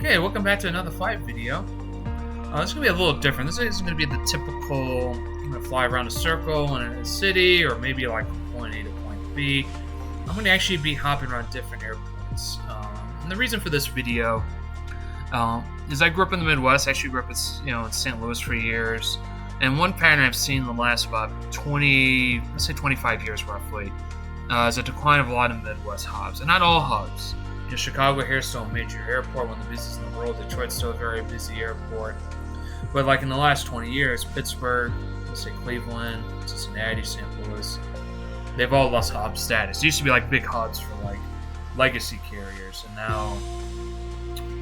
Okay, welcome back to another flight video. This is going to be a little different. This is going to be the typical, I'm going to fly around a circle in a city, or maybe like from point A to point B. I'm going to actually be hopping around different airports. And the reason for this video is I grew up in the Midwest. I actually grew up in St. Louis for years. And one pattern I've seen in the last about 25 years roughly, is a decline of a lot of Midwest hubs. And not all hubs. Chicago here is still a major airport, one of the busiest in the world. Detroit's still a very busy airport. But like in the last 20 years, Pittsburgh, let's say Cleveland, Cincinnati, St. Louis, they've all lost hub status. It used to be like big hubs for like legacy carriers, and now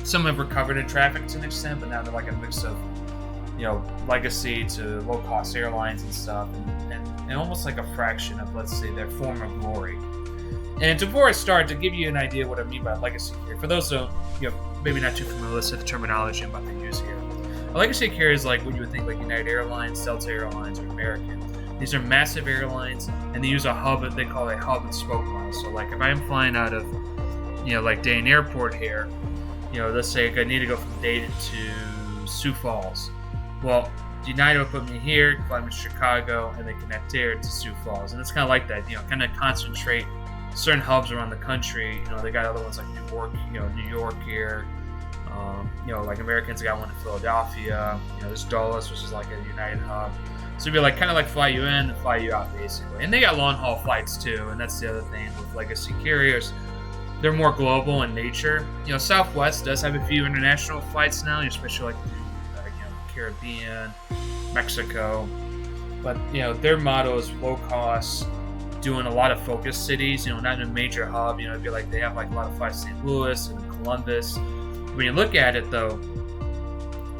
some have recovered in traffic to an extent, but now they're like a mix of legacy to low-cost airlines and stuff, and almost like a fraction of, let's say, their former glory. And before I start, to give you an idea what I mean by legacy carrier, for those who maybe not too familiar with the terminology I'm about to use here, a legacy carrier is like what you would think like United Airlines, Delta Airlines, or American. These are massive airlines, and they use a hub that they call a hub and spoke model. So like if I'm flying out of like Dayton Airport here, let's say I need to go from Dayton to Sioux Falls. Well, United will put me here, fly me to Chicago, and they connect there to Sioux Falls. And it's kind of like that, kind of concentrate certain hubs around the country. They got other ones like New York here. Like Americans got one in Philadelphia. There's Dulles, which is like a United hub. So it'd be like kind of like fly you in and fly you out basically. And they got long haul flights too. And that's the other thing with legacy carriers. They're more global in nature. Southwest does have a few international flights now, especially like Caribbean, Mexico. But their motto is low cost, doing a lot of focus cities, not in a major hub. It'd be like they have like a lot of flights to St. Louis and Columbus. When you look at it though,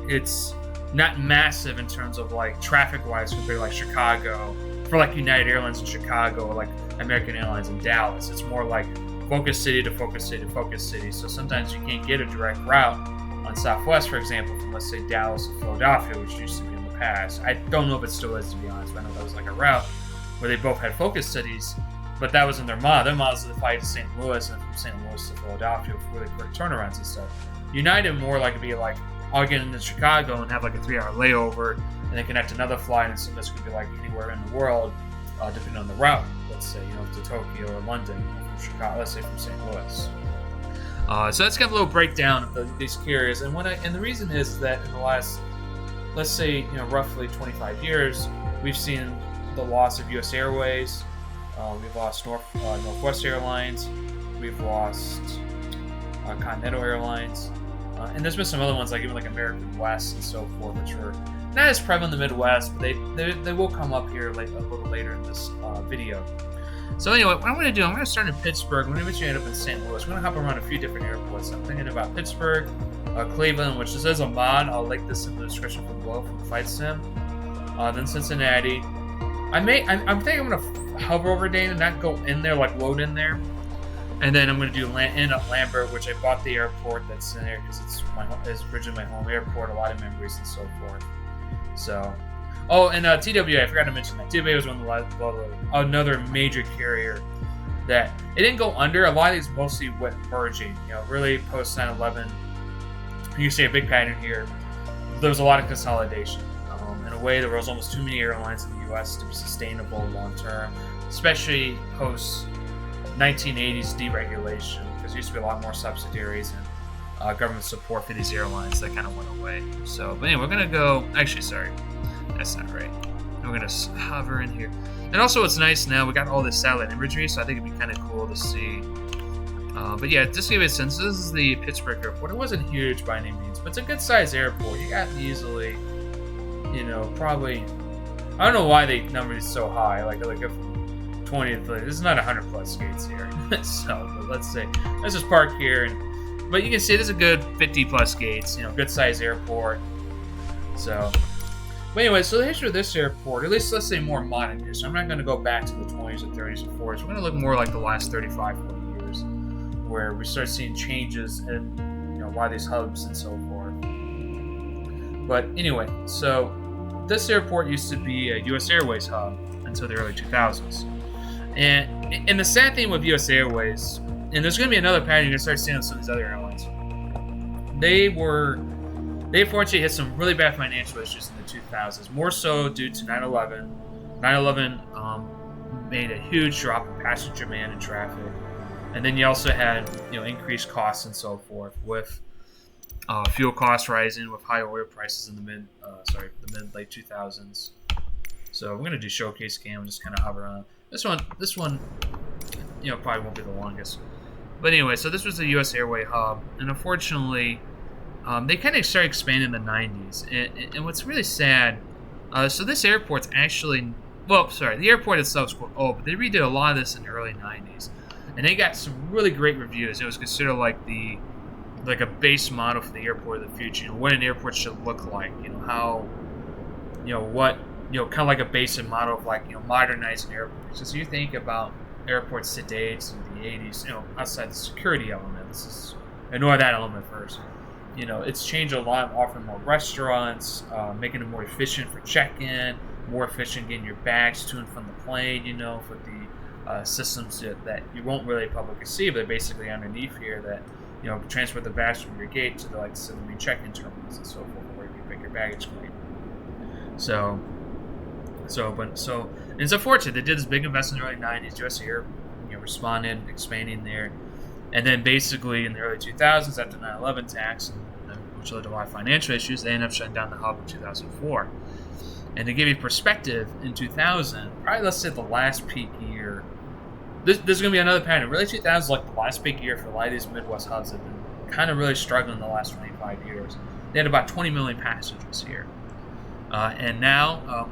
it's not massive in terms of like traffic wise compared to like Chicago, for like United Airlines in Chicago, or like American Airlines in Dallas. It's more like focus city to focus city to focus city. So sometimes you can't get a direct route on Southwest, for example, from let's say Dallas to Philadelphia, which used to be in the past. I don't know if it still is, to be honest, but I know that was like a route where they both had focus cities, but that wasn't their model. Their model was to fly to St. Louis, and from St. Louis to Philadelphia with really quick turnarounds and stuff. United more like it'd be like, I'll get into Chicago and have like a 3-hour layover, and then connect another flight, and so this could be like anywhere in the world, depending on the route. Let's say, to Tokyo or London, from Chicago, let's say from St. Louis. So that's kind of a little breakdown of these carriers, and the reason is that in the last, let's say, roughly 25 years, we've seen the loss of US Airways, we've lost Northwest Airlines, we've lost Continental Airlines, and there's been some other ones like even like American West and so forth, which were not as prevalent in the Midwest, but they will come up here a little later in this video. So anyway, what I'm going to do, I'm going to start in Pittsburgh. I'm going to eventually end up in St. Louis. We're going to hop around a few different airports. I'm thinking about Pittsburgh, Cleveland, which is as a mod. I'll link this in the description below from Flight Sim. Then Cincinnati. I'm thinking I'm going to hover over Dayton and not go in there, like load in there. And then I'm going to do end up Lambert, which I bought the airport that's in there because it's originally my home airport, a lot of memories and so forth. So, and TWA, I forgot to mention that. TWA was one of the last, another major carrier that it didn't go under. A lot of these mostly went merging, really post 9/11. You see a big pattern here. There was a lot of consolidation. In a way, there was almost too many airlines in the U.S. to be sustainable long term, especially post 1980s deregulation, because there used to be a lot more subsidiaries and government support for these airlines that kind of went away. So, but anyway, we're gonna go. Actually, sorry, that's not right. We're gonna hover in here. And also, what's nice now, we got all this satellite imagery, so I think it'd be kind of cool to see. But yeah, just to give you a sense, this is the Pittsburgh airport. It wasn't huge by any means, but it's a good sized airport. You got easily, probably. I don't know why they numbered it so high. Like if 20 to 30. This is not 100 plus gates here. So, but let's just park here. But you can see there's a good 50 plus gates, good size airport. So, but anyway, so the history of this airport, at least let's say more modern years. So I'm not going to go back to the 20s and 30s and 40s. We're going to look more like the last 35, 40 years, where we start seeing changes in, a lot of these hubs and so forth. But anyway, so this airport used to be a US Airways hub until the early 2000s. And the sad thing with US Airways, and there's going to be another pattern you're going to start seeing on some of these other airlines, they unfortunately hit some really bad financial issues in the 2000s, more so due to 9/11. 9/11 made a huge drop in passenger demand and traffic, and then you also had increased costs and so forth with fuel costs rising, with high oil prices in the mid late 2000s. So we're gonna do showcase cam, just kind of hover on this one. This one, probably won't be the longest. But anyway, so this was the US Airway hub, and unfortunately, they kind of started expanding in the 90s. And what's really sad, so this airport's actually, the airport itself is quote old, but they redid a lot of this in the early 90s, and they got some really great reviews. It was considered like a base model for the airport of the future. What an airport should look like. How, kind of like a basic model of modernizing airports. So you think about airports today, it's in the 80s, outside the security element. Ignore that element first. It's changed a lot, offering more restaurants, making it more efficient for check-in, more efficient getting your bags to and from the plane, with the systems that you won't really publicly see, but basically underneath here that, transport the bags from your gate to the main check-in terminals and so forth, where you can pick your baggage claim. So it's unfortunate. They did this big investment in the early 90s. US Air, responded, expanding there. And then basically in the early 2000s, after 9/11 attacks, which led to a lot of financial issues, they ended up shutting down the hub in 2004. And to give you perspective, in 2000, probably let's say the last peak year, this is going to be another pattern. Really, 2000 is like the last peak year for a lot of these Midwest hubs that have been kind of really struggling the last 25 years. They had about 20 million passengers here. And now,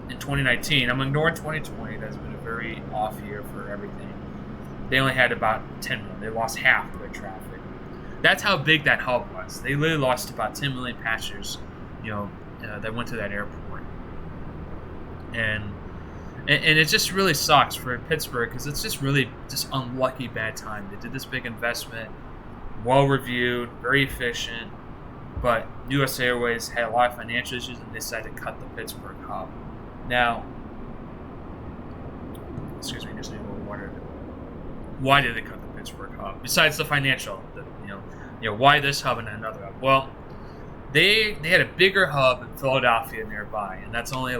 in 2019, I'm ignoring 2020, that's been a very off year for everything. They only had about 10 million. They lost half of their traffic. That's how big that hub was. They literally lost about 10 million passengers, that went to that airport. And it just really sucks for Pittsburgh because it's just really just unlucky bad time. They did this big investment, well reviewed, very efficient, but US Airways had a lot of financial issues and they decided to cut the Pittsburgh hub. Now, excuse me, just need a little water. Why did they cut the Pittsburgh hub? Besides the financial, why this hub and another hub? Well, they had a bigger hub in Philadelphia nearby, and that's only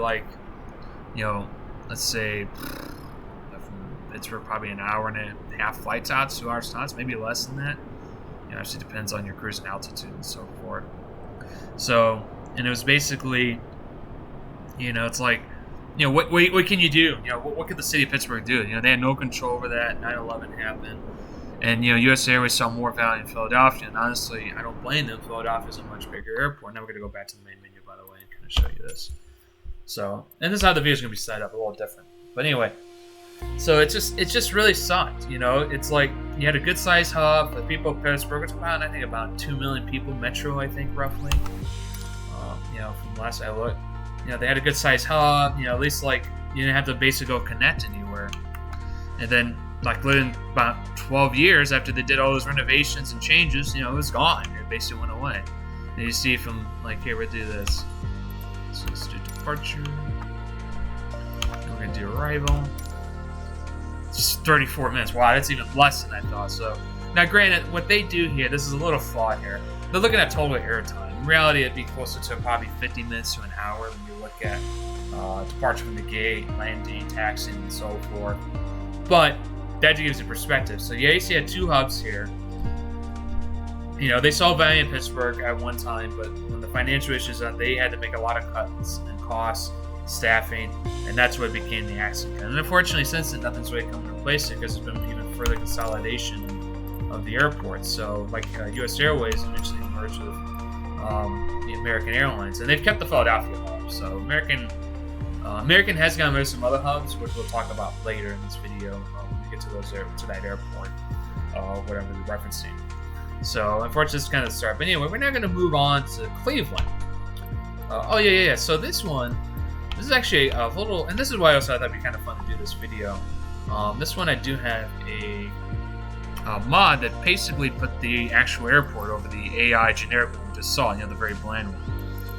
let's say from Pittsburgh, probably an hour and a half flights out, 2 hours tops, maybe less than that. It actually depends on your cruising altitude and so forth. So, and it was basically, it's like, what can you do? What could the city of Pittsburgh do? They had no control over that. 9/11 happened. And, US Airways saw more value in Philadelphia. And honestly, I don't blame them. Philadelphia is a much bigger airport. Now we're going to go back to the main menu, by the way, and kind of show you this. So, and this is how the video is going to be set up, a little different. But anyway, so it just really sucked. It's like you had a good sized hub. The people of Pittsburgh, it's about, I think, about 2 million people, metro, I think, roughly. From last I looked. They had a good sized hub, at least you didn't have to basically go connect anywhere. And then within about 12 years after they did all those renovations and changes, it was gone. It basically went away. And you see from here, we'll do this. So let's do departure. And we're gonna do arrival. Just 34 minutes. Wow, that's even less than I thought. So now granted, what they do here, this is a little flawed here. They're looking at total airtime. In reality, it'd be closer to probably 50 minutes to an hour when you look at departure from the gate, landing, taxiing, and so forth. But that gives you perspective. So you had 2 hubs here. They saw value in Pittsburgh at one time, but when the financial issues they had to make a lot of cuts in costs, staffing, and that's what became the accident. And unfortunately, since then, nothing's really come to replace it because there's been even further consolidation of the airports. So, US Airways eventually merged with the American Airlines, and they've kept the Philadelphia hub. So American has gotten rid of some other hubs, which we'll talk about later in this video when we get to that airport, whatever we're referencing. So unfortunately, this is kind of the start. But anyway, we're now going to move on to Cleveland. So this is actually a little, and this is why I also thought it'd be kind of fun to do this video. This one I do have a mod that basically put the actual airport over the AI generic one we just saw, the very bland one.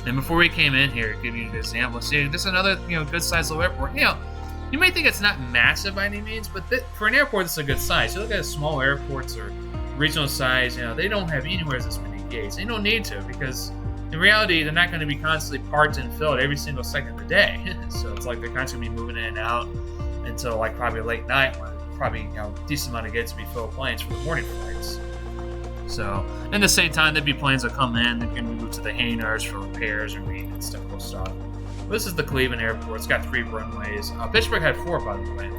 And before we came in here, to give you an example, see, this is another good sized little airport. You may think it's not massive by any means, but for an airport, it's a good size. You look at small airports or regional size, they don't have anywhere this many gates. They don't need to, because in reality, they're not going to be constantly parked and filled every single second of the day. So it's like they're constantly going to be moving in and out until like probably late night, when probably decent amount of gates to be filled planes for the morning flights. So, and at the same time, there'd be planes that come in that can move to the hangars for repairs or maintenance, typical stuff. This is the Cleveland Airport. It's got 3 runways. Pittsburgh had 4, by the way.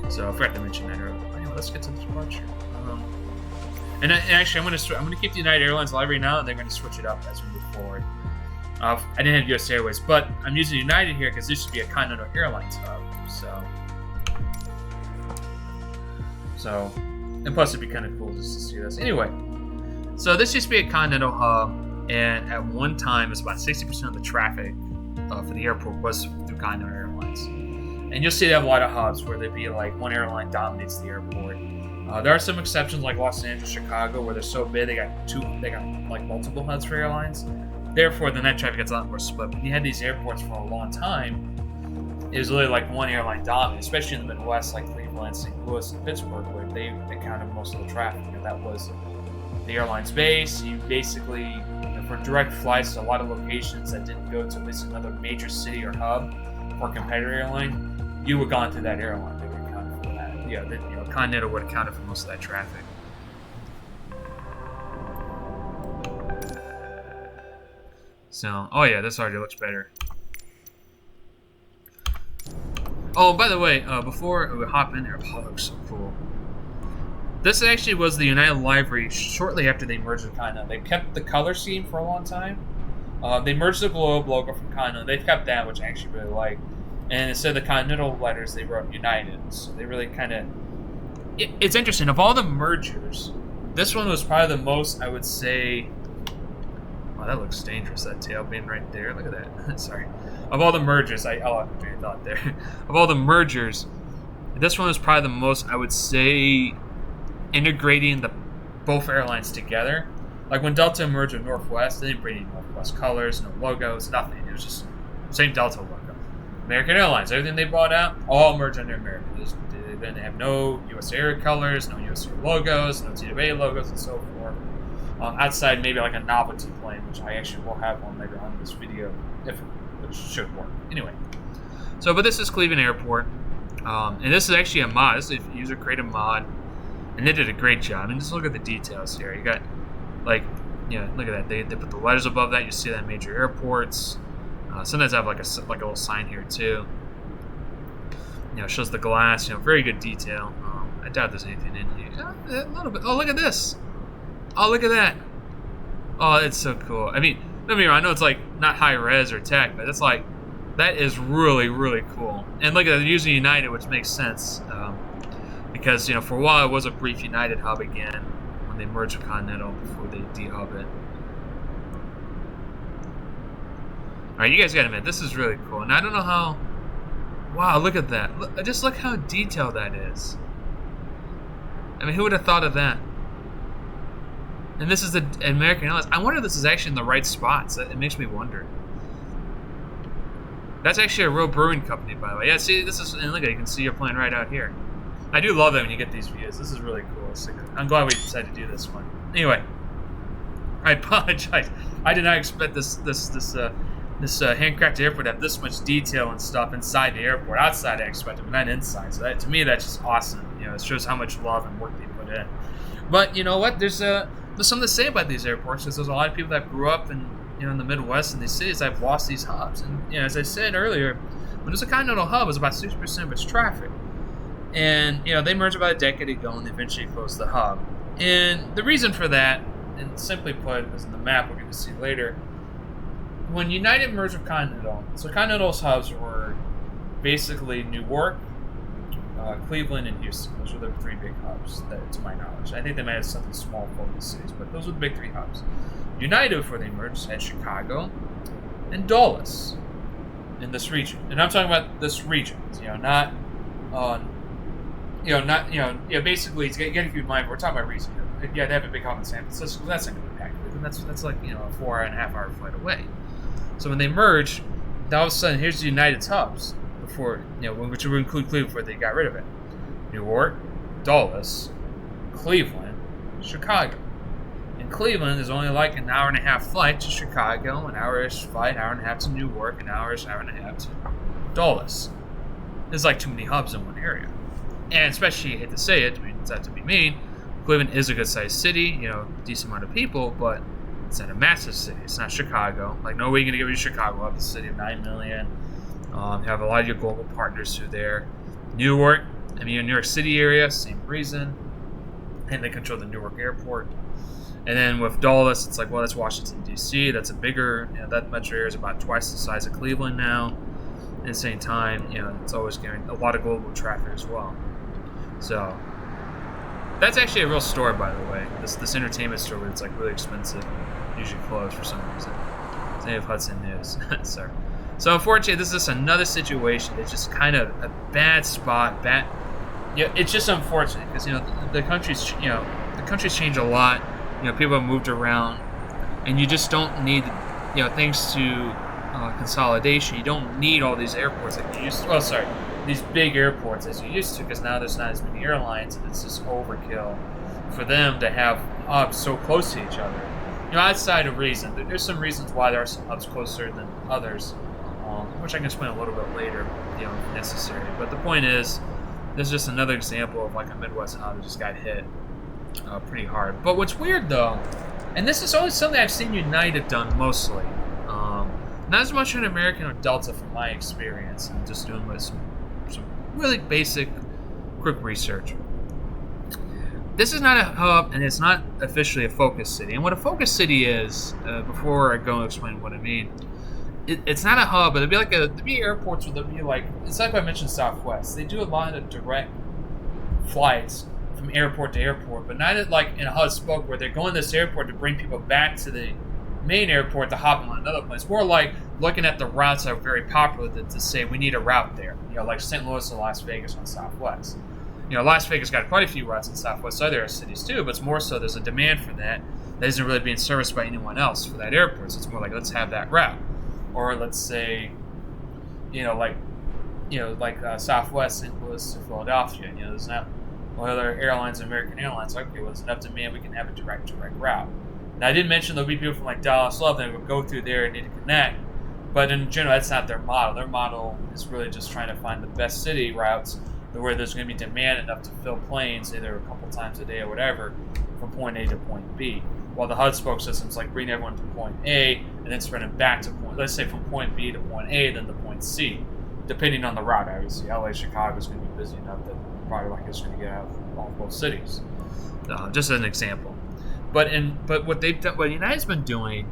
So I forgot to mention that earlier. Anyway, let's get to the departure. And actually, I'm gonna keep the United Airlines live right now, and they're gonna switch it up as we move forward. I didn't have US Airways, but I'm using United here because this should be a Continental Airlines hub. So, and plus it'd be kind of cool just to see this. Anyway, so this used to be a Continental hub, and at one time, it's about 60% of the traffic for the airport was through Continental Airlines. And you'll see they have a lot of hubs where there'd be like one airline dominates the airport. There are some exceptions like Los Angeles, Chicago, where they're so big they got like multiple hubs for airlines. Therefore, the net traffic gets a lot more split. But you had these airports for a long time. It was really like one airline dominant, especially in the Midwest, like Cleveland, St. Louis, and Pittsburgh, where they counted most of the traffic, and that was the airline's base. You basically, for direct flights to a lot of locations that didn't go to at least another major city or hub or competitor airline, you would have gone through that airline. They would have counted for that. Continental would have counted for most of that traffic. So, oh yeah, this already looks better. Oh, by the way, before we hop in there, oh, that looks so cool. This actually was the United livery shortly after they merged with Continental. They kept the color scheme for a long time. They merged the globe logo from Continental. They've kept that, which I actually really like. And instead of the Continental letters, they wrote United. So they really kind of... It's interesting. Of all the mergers, this one was probably the most, I would say... Wow, that looks dangerous, that tail being right there. Look at that. Sorry. Of all the mergers, I have a thought there. Of all the mergers, this one was probably the most, I would say, integrating both airlines together. Like when Delta merged with Northwest, they didn't bring any Northwest colors, no logos, nothing. It was just same Delta logo. American Airlines, everything they bought out, all merged under American. They didn't have no US Air colors, no US Air logos, no TWA logos, and so forth. Outside maybe like a novelty plane, which I actually will have one later on in this video, which should work. Anyway, but this is Cleveland Airport, and this is actually a mod. This is a user created mod, and they did a great job. And just look at the details here. You got look at that. They put the letters above that. You see that in major airports. Sometimes I have like a little sign here too. It shows the glass. Very good detail. I doubt there's anything in here. A little bit. Oh, look at this. Oh, look at that. Oh, it's so cool. I mean, don't get me wrong, I know it's like not high res or tech, but it's like, that is really, really cool. And look at it, they're using United, which makes sense. Because, for a while it was a brief United hub again when they merged with Continental before they de-hub it. Alright, you guys gotta admit, this is really cool. And I don't know how... Wow, look at that. Just look how detailed that is. I mean, who would have thought of that? And this is the American Airlines. I wonder if this is actually in the right spots. It makes me wonder. That's actually a real brewing company, by the way. Yeah, see, this is, and look at it, you can see your plane right out here. I do love that when you get these views. This is really cool. I'm glad we decided to do this one. Anyway, I apologize. I did not expect this handcrafted airport to have this much detail and stuff inside the airport. Outside, I expected, but not inside. So to me, that's just awesome. It shows how much love and work they put in. But you know what? There's something to say about these airports, because there's a lot of people that grew up in the Midwest and these cities that have lost these hubs. And as I said earlier, when there's a Continental hub, it's about 60% of its traffic. And they merged about a decade ago, and they eventually closed the hub. And the reason for that, and simply put, is in the map we're going to see later. When United merged with Continental, so Continental's hubs were basically Newark, Cleveland, and Houston. Those were the 3 big hubs, to my knowledge. I think they might have something small for the cities, but those were the big 3 hubs. United, before they merged, had Chicago and Dulles in this region. And I'm talking about this region, basically, you got to keep in mind, we're talking about region. Yeah, they have a big hub in San Francisco, but that's not going to impact it. That's like, a 4.5 hour flight away. So when they merged, all of a sudden, here's the United's hubs. Before, which would include Cleveland before they got rid of it. Newark, Dulles, Cleveland, Chicago. In Cleveland, there's only like an hour and a half flight to Chicago, an hour-ish flight, hour and a half to Newark, an hour-ish, hour and a half to Dulles. There's like too many hubs in one area. And especially, I hate to say it, it's not to be mean, Cleveland is a good-sized city, decent amount of people, but it's not a massive city. It's not Chicago. Like, no way you're going to give you Chicago up. It's a city of 9 million. You have a lot of your global partners through there. Newark, New York City area, same reason. And they control the Newark airport. And then with Dulles, it's like, well, that's Washington, D.C. That's a bigger, that metro area is about twice the size of Cleveland now. At the same time, it's always getting a lot of global traffic as well. So, that's actually a real store, by the way. This entertainment store where it's like really expensive, usually closed for some reason. Same with Hudson News. Sorry. So unfortunately, this is just another situation. It's just kind of a bad spot. It's just unfortunate because the country's changed a lot. People have moved around, and you just don't need thanks to consolidation. You don't need all these airports like you used to. Oh, sorry. These big airports as you used to, because now there's not as many airlines, and it's just overkill for them to have hubs so close to each other. Outside of reason, there's some reasons why there are some hubs closer than others, which I can explain a little bit later, if necessary. But the point is, this is just another example of like a Midwest hub that just got hit pretty hard. But what's weird though, and this is only something I've seen United done mostly, not as much in American or Delta from my experience, and just doing some really basic, quick research. This is not a hub, and it's not officially a focus city. And what a focus city is, before I go and explain what I mean, it's not a hub, but there'd be airports where there'd be like, it's like I mentioned Southwest. They do a lot of direct flights from airport to airport, but not like in a hub spoke where they're going to this airport to bring people back to the main airport to hop on another place. More like looking at the routes that are very popular to say we need a route there. Like St. Louis to Las Vegas on Southwest. Las Vegas got quite a few routes in Southwest other cities too, but it's more so there's a demand for that isn't really being serviced by anyone else for that airport. So it's more like, let's have that route. Or let's say, Southwest St. Louis to Philadelphia. There's not other airlines, American Airlines. Okay, well, there's enough demand, we can have a direct route. Now, I did mention there'll be people from like Dallas, Love that would go through there and need to connect, but in general, that's not their model. Their model is really just trying to find the best city routes where there's going to be demand enough to fill planes either a couple times a day or whatever from point A to point B. While the hub-spoke system's like bring everyone to point A and then spread them back to let's say from point B to point A, then to point C, depending on the route. Obviously, LA, Chicago is going to be busy enough that probably like it's going to get out of both cities. Just as an example. But what they've done, what United's been doing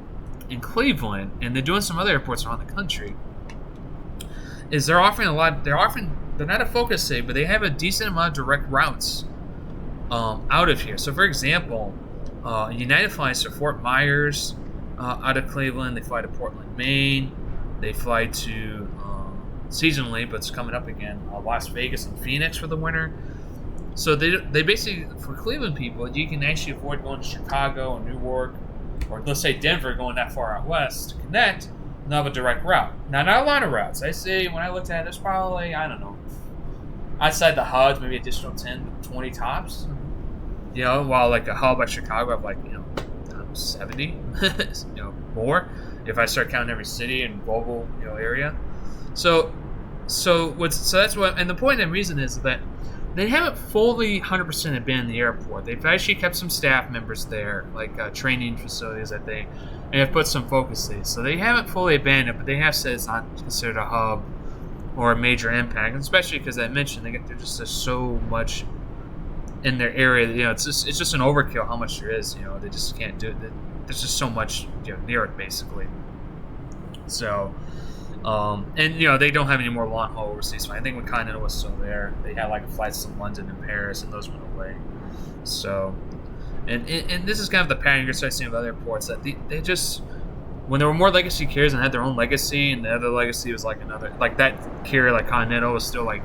in Cleveland, and they're doing some other airports around the country, is they're offering a lot. They're not a focus city, but they have a decent amount of direct routes out of here. So, for example, United flies to Fort Myers out of Cleveland. They fly to Portland, Maine. They fly to seasonally, but it's coming up again, Las Vegas and Phoenix for the winter. So they basically, for Cleveland people, you can actually avoid going to Chicago or Newark, or let's say Denver, going that far out west to connect, and have a direct route. Now, not a lot of routes. I say, when I looked at it, there's probably, I don't know, outside the hubs, maybe additional 10 to 20 tops. While like a hub like Chicago have like, 70, more, if I start counting every city and global, area. So that's what, and the point and reason is that they haven't fully 100% abandoned the airport. They've actually kept some staff members there, like training facilities, I think, and have put some focus cities. So they haven't fully abandoned it, but they have said it's not considered a hub or a major impact, and especially because I mentioned there's just so much in their area. It's just an overkill how much there is. They just can't do it. There's just so much near it, basically. So. And they don't have any more long haul overseas flights. I think when Continental was still there, they had like flights to London and Paris, and those went away. So, and this is kind of the pattern you're starting to see with other airports, that they just, when there were more legacy carriers and had their own legacy, and the other legacy was like another, like that carrier like Continental was still like,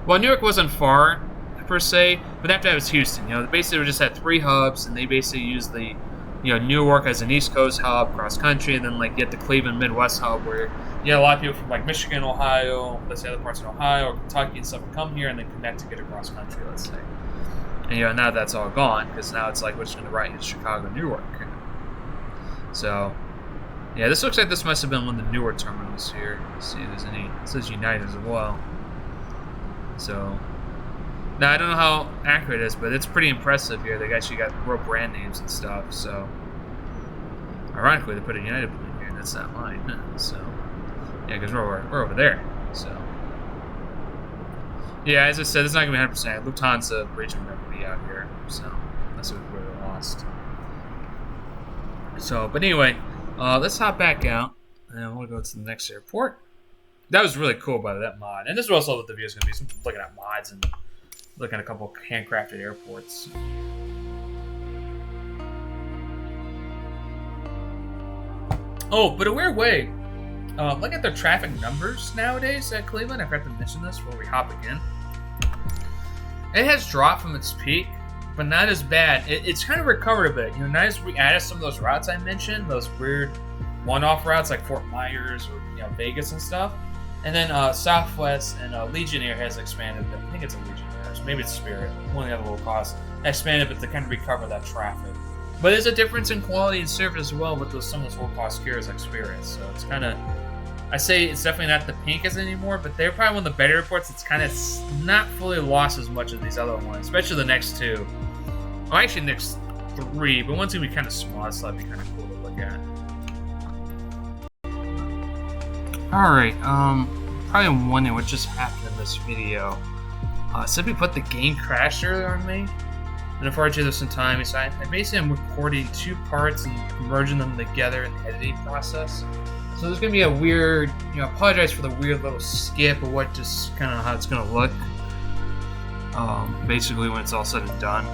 well, Newark wasn't far per se, but after that was Houston. Basically we just had 3 hubs, and they basically used the Newark as an East Coast hub cross country, and then like get the Cleveland Midwest hub where a lot of people from like Michigan, Ohio, let's say other parts of Ohio or Kentucky and stuff come here and then connect to get across country, let's say. And now that's all gone, because now it's like we're just going to route you to Chicago, Newark. So, yeah, this looks like this must have been one of the newer terminals here. Let's see if there's any. It says United as well. So, now I don't know how accurate it is, but it's pretty impressive here. They actually got real brand names and stuff. So, ironically, they put a United plane here. That's not mine. So, yeah, because we're over there. So, yeah, as I said, it's not gonna be 100%. Lufthansa bridge will never be out here. So, that's what we're lost. So, but anyway, let's hop back out, and we'll go to the next airport. That was really cool, by that mod. And this is also what the video is going to be. Some looking at mods and looking at a couple of handcrafted airports. Oh, but a weird way. Look at their traffic numbers nowadays at Cleveland. I forgot to mention this before we hop again. It has dropped from its peak, but not as bad. It's kind of recovered a bit. You know, not as we added some of those routes I mentioned, those weird one-off routes like Fort Myers or Vegas and stuff. And then Southwest and Legionnaire has expanded. I think it's a Legionnaire, so maybe it's Spirit. One of the other low costs expanded, but to kind of recover that traffic. But there's a difference in quality and service as well with some of those low-cost carriers like Spirit. So it's kind of, I say it's definitely not the pinkest anymore, but they're probably one of the better airports. It's kind of not fully lost as much as these other ones, especially the next two. Well, actually, next three, but one's gonna be kind of small, so that'd be kind of cool to look at. Alright, probably wondering what just happened in this video. Simply put, the game crashed earlier on me. And unfortunately, there's some time. So I basically am recording two parts and merging them together in the editing process. So there's gonna be a weird, I apologize for the weird little skip of what just kind of how it's gonna look. Basically when it's all said and done.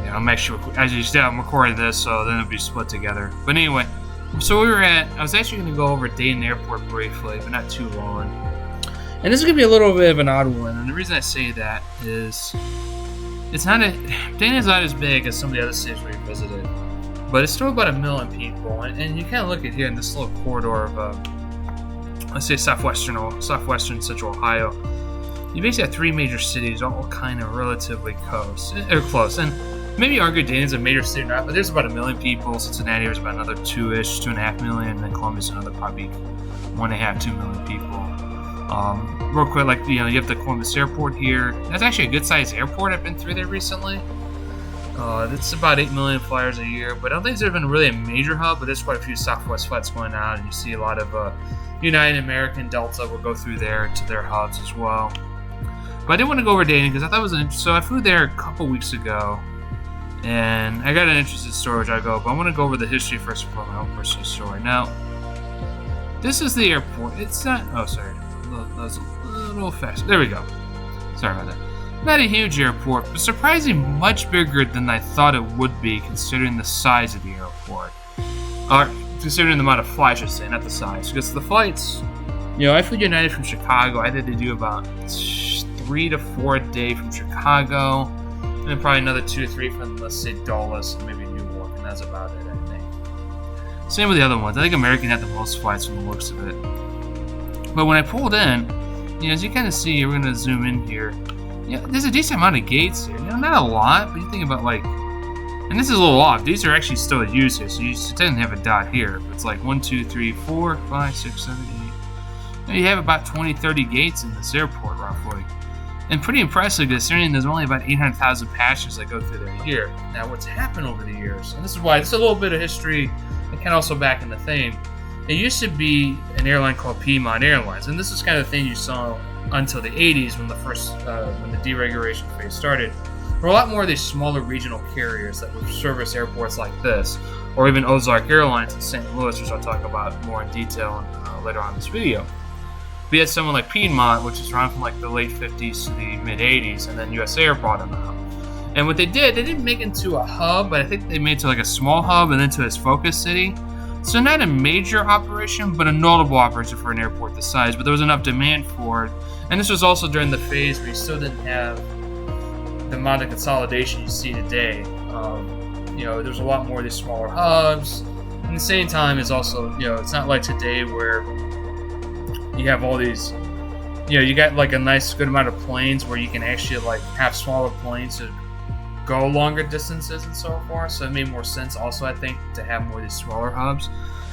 I'm actually, as you see, I'm recording this, so then it'll be split together. But anyway, so I was actually going to go over Dayton Airport briefly, but not too long. And this is going to be a little bit of an odd one, and the reason I say that is Dayton is not as big as some of the other cities we visited, but it's still about 1 million people, and you kind of look at here in this little corridor of, let's say southwestern Central Ohio. You basically have 3 major cities, all kind of relatively close, and maybe argue Dayton's a major city or not, but there's about 1 million people. Cincinnati was about another 2.5 million, and then Columbus another probably 1.5, 2 million people. Real quick, you have the Columbus Airport here. That's actually a good-sized airport. I've been through there recently. It's about 8 million flyers a year, but I don't think there's been really a major hub, but there's quite a few Southwest flights going out, and you see a lot of United, American, Delta will go through there to their hubs as well. But I didn't want to go over Dayton because I thought it was so I flew there a couple weeks ago. And I got an interesting story which I go, but I want to go over the history first for my own personal story. Now, this is the airport. It's not. Oh, sorry. That was a little fast. There we go. Sorry about that. Not a huge airport, but surprisingly much bigger than I thought it would be, considering the size of the airport. Or considering the amount of flights, I should say, not the size. Because the flights, I flew United from Chicago. I think they do about 3 to 4 a day from Chicago. And then probably another 2 to 3 from, let's say, Dulles and maybe Newark, and that's about it, I think. Same with the other ones. I think American had the most flights from the looks of it. But when I pulled in, as you kind of see, we're going to zoom in here. There's a decent amount of gates here. Not a lot, but you think about and this is a little off. These are actually still used here, so you didn't have a dot here. But it's 1, 2, 3, 4, 5, 6, 7, 8. You have about 20, 30 gates in this airport, roughly. And pretty impressive considering there's only about 800,000 passengers that go through there a year. Now, what's happened over the years, and this is why, this is a little bit of history, and kind of also back in the thing. It used to be an airline called Piedmont Airlines, and this is kind of the thing you saw until the 80s when when the deregulation phase started. There were a lot more of these smaller regional carriers that would service airports like this, or even Ozark Airlines in St. Louis, which I'll talk about more in detail later on in this video. We had someone like Piedmont, which is around from the late 50s to the mid 80s, and then US Air brought them out. And what they didn't make it into a hub, but I think they made it to a small hub and then to its focus city. So not a major operation, but a notable operation for an airport this size, but there was enough demand for it. And this was also during the phase where you still didn't have the amount of consolidation you see today. There's a lot more of these smaller hubs. At the same time, it's also, it's not like today where you have all these, you got a nice good amount of planes where you can actually have smaller planes to go longer distances and so forth. So it made more sense also, I think, to have more of these smaller hubs.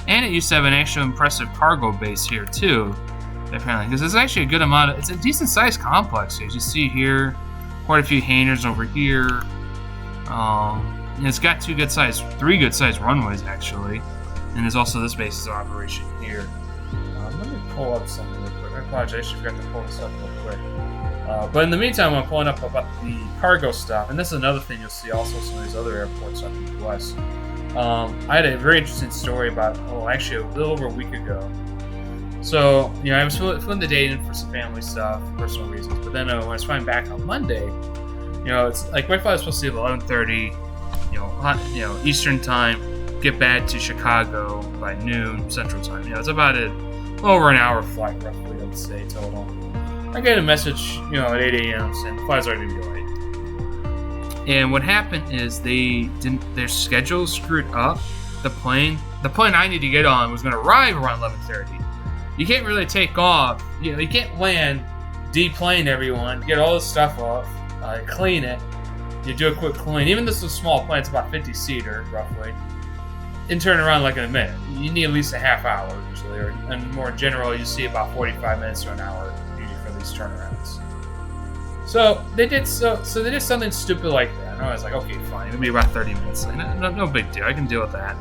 And it used to have an actual impressive cargo base here too, apparently, because there's actually a good amount of, it's a decent sized complex here. As you see here, quite a few hangars over here. And it's got three good sized runways actually. And there's also this basis of operation here. Let me pull up something real quick. I apologize, I actually forgot to pull this up real quick. But in the meantime, I'm pulling up about the cargo stuff, and this is another thing you'll see also some of these other airports up in the West. I had a very interesting story about, actually a little over a week ago. So, I was flying to Dayton for some family stuff, personal reasons, but then when I was flying back on Monday, it's like my flight was supposed to leave at 11:30, Eastern time, get back to Chicago by noon Central time. It's about over an hour flight, roughly, I would say, total. I get a message, at 8 a.m. saying the flight's already going to be late. And what happened is their schedule screwed up. The plane I need to get on was going to arrive around 11:30. You can't really take off. You can't land, deplane everyone, get all this stuff off, clean it. You do a quick clean. Even this is a small plane, it's about 50-seater, roughly. And turn around like in a minute. You need at least a half hour usually, and more in general, you see about 45 minutes to an hour usually for these turnarounds. So they did they did something stupid like that. And I was like, okay, fine, it'll be about 30 minutes. Like, no big deal. I can deal with that.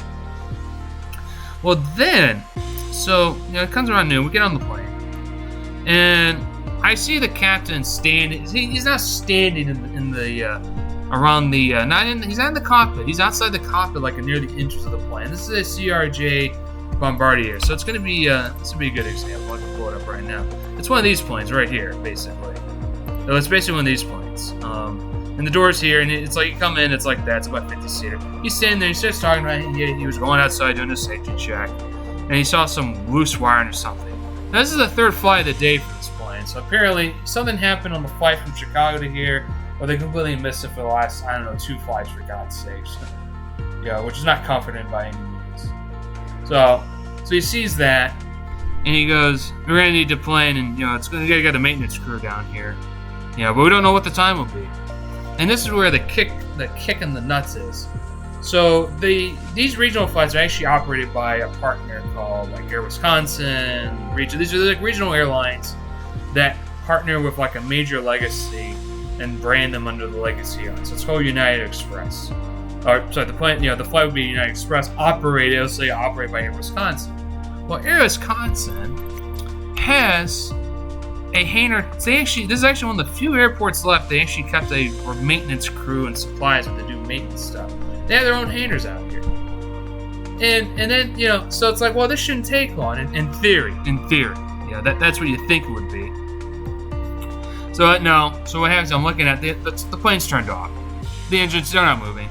Well, then, it comes around noon. We get on the plane, and I see the captain standing. He's not standing he's not in the cockpit. He's outside the cockpit, like near the entrance of the plane. This is a CRJ Bombardier, so it's going to be a good example. I can pull it up right now. It's one of these planes right here, basically. So it's basically one of these planes. And the door's here, and it's like you come in, it's like that. It's about 50-seater. He's standing there. He starts talking about he was going outside doing a safety check, and he saw some loose wiring or something. Now, this is the third flight of the day for this plane, so apparently something happened on the flight from Chicago to here. Or they completely missed it for the last, 2 flights, for God's sakes. Which is not comforting by any means. So he sees that, and he goes, we're going to need to plane, and, it's going to get a maintenance crew down here. But we don't know what the time will be. And this is where the kick in the nuts is. So these regional flights are actually operated by a partner called, Air Wisconsin, These are regional airlines that partner with, a major legacy and brand them under the legacy on. So it's called United Express. The flight would be United Express, operated by Air Wisconsin. Well, Air Wisconsin has a hangar. This is actually one of the few airports left. They actually kept a maintenance crew and supplies when they do maintenance stuff. They have their own hangars out here. And then, so it's like, well, this shouldn't take long. In theory. That's what you think it would be. So no. So what happens? I'm looking at the plane's turned off. The engines are not moving,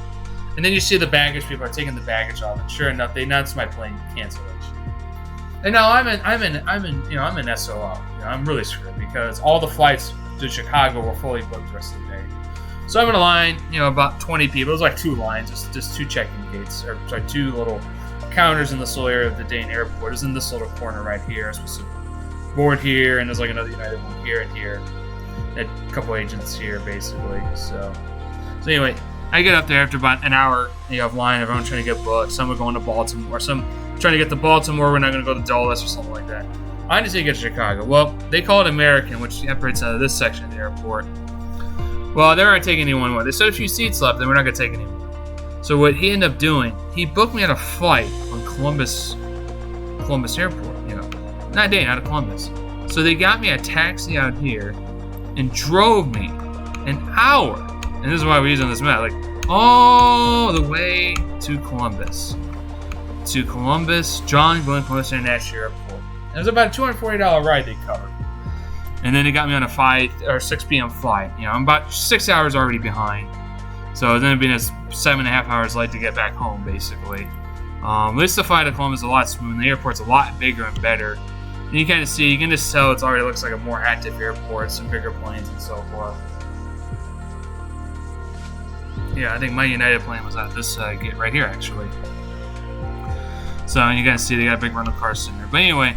and then you see the baggage people are taking the baggage off, and sure enough, they announce my plane cancellation. And now I'm in SOL. I'm really screwed because all the flights to Chicago were fully booked the rest of the day. So I'm in a line, about 20 people. It was like 2 lines, just 2 check-in gates, 2 little counters in this little area of the Dayton airport. It's in this little corner right here. I'm supposed to board here, and there's another United one here and here. A couple agents here, basically. So anyway, I get up there after about an hour of line. Everyone trying to get booked. Some are going to Baltimore. Some trying to get to Baltimore. We're not going to go to Dulles or something like that. I just need to get to Chicago. Well, they call it American, which operates out of this section of the airport. Well, they aren't taking anyone with. There's so few seats left, then we're not going to take anyone. So what he ended up doing, he booked me at a flight on Columbus Airport. Not Dayton, out of Columbus. So they got me a taxi out here and drove me an hour, and this is why we're using this map, all the way to Columbus, John Glenn Columbus International Airport. It was about a $240 ride they covered, and then they got me on a 5 or 6 p.m. flight. I'm about 6 hours already behind, so then it'd been 7.5 hours late to get back home, basically. At least the flight to Columbus is a lot smoother. The airport's a lot bigger and better. And you can just tell it already looks like a more active airport, some bigger planes and so forth. I think my United plane was at this gate right here, actually. So you guys see they got a big rental car center. But anyway,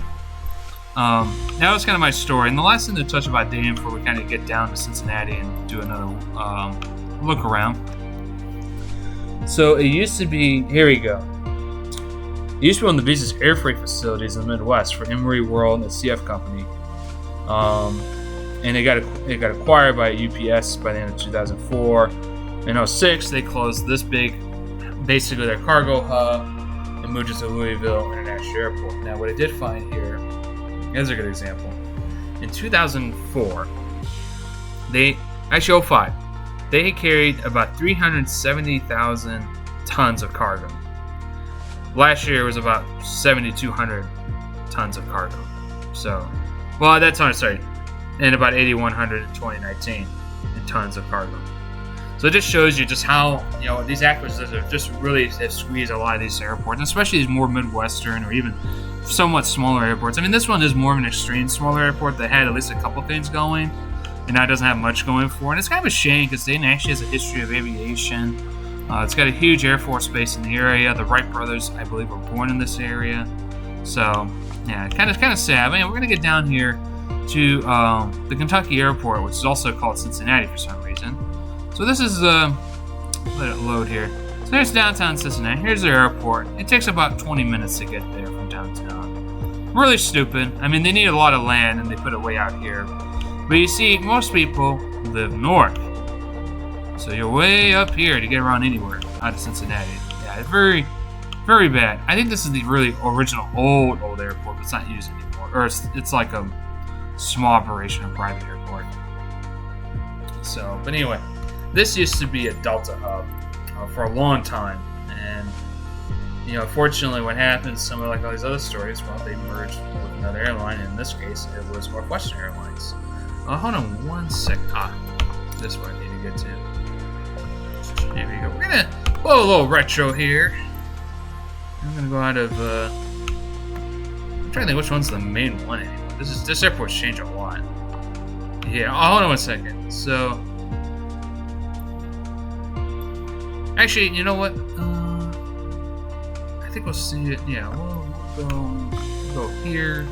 that was kind of my story. And the last thing to touch about Dayton before we kind of get down to Cincinnati and do another look around So it used to be. Here we go. It used to be one of the busiest air freight facilities in the Midwest for Emery World and the CF Company. And it got acquired by UPS by the end of 2004. In 2006, they closed this big, basically their cargo hub, and moved it to Louisville International Airport. Now, what I did find here, here's a good example. In 2004, actually 2005, they had carried about 370,000 tons of cargo. Last year it was about 7,200 tons of cargo. So, well, that's not sorry, and about 8,100 in 2019 in tons of cargo. So it just shows you just how these acquisitions have just really have squeezed a lot of these airports, especially these more Midwestern or even somewhat smaller airports. I mean, this one is more of an extreme smaller airport that had at least a couple things going, and now it doesn't have much going for it. And it's kind of a shame because Dayton actually has a history of aviation. It's got a huge Air Force base in the area. The Wright brothers, I believe, were born in this area. So, yeah, kind of sad. I mean, we're going to get down here to the Kentucky airport, which is also called Cincinnati for some reason. So this is, let it load here. So there's downtown Cincinnati. Here's the airport. It takes about 20 minutes to get there from downtown. Really stupid. I mean, they need a lot of land, and they put it way out here. But you see, most people live north. So you're way up here to get around anywhere out of Cincinnati. Yeah, it's very, very bad. I think this is the really original old airport, but it's not used anymore. Or it's like a small operation, a private airport. So, but anyway, this used to be a Delta hub for a long time. And, fortunately what happened, some of like all these other stories, well, they merged with another airline. In this case, it was Northwestern Airlines. Hold on one sec. This one I need to get to. There we go. We're gonna blow a little retro here. I'm gonna go out of. I'm trying to think which one's the main one anymore. This airport's changed a lot. Yeah. Hold on one second. So, actually, you know what? I think we'll see it. Yeah, we'll go here.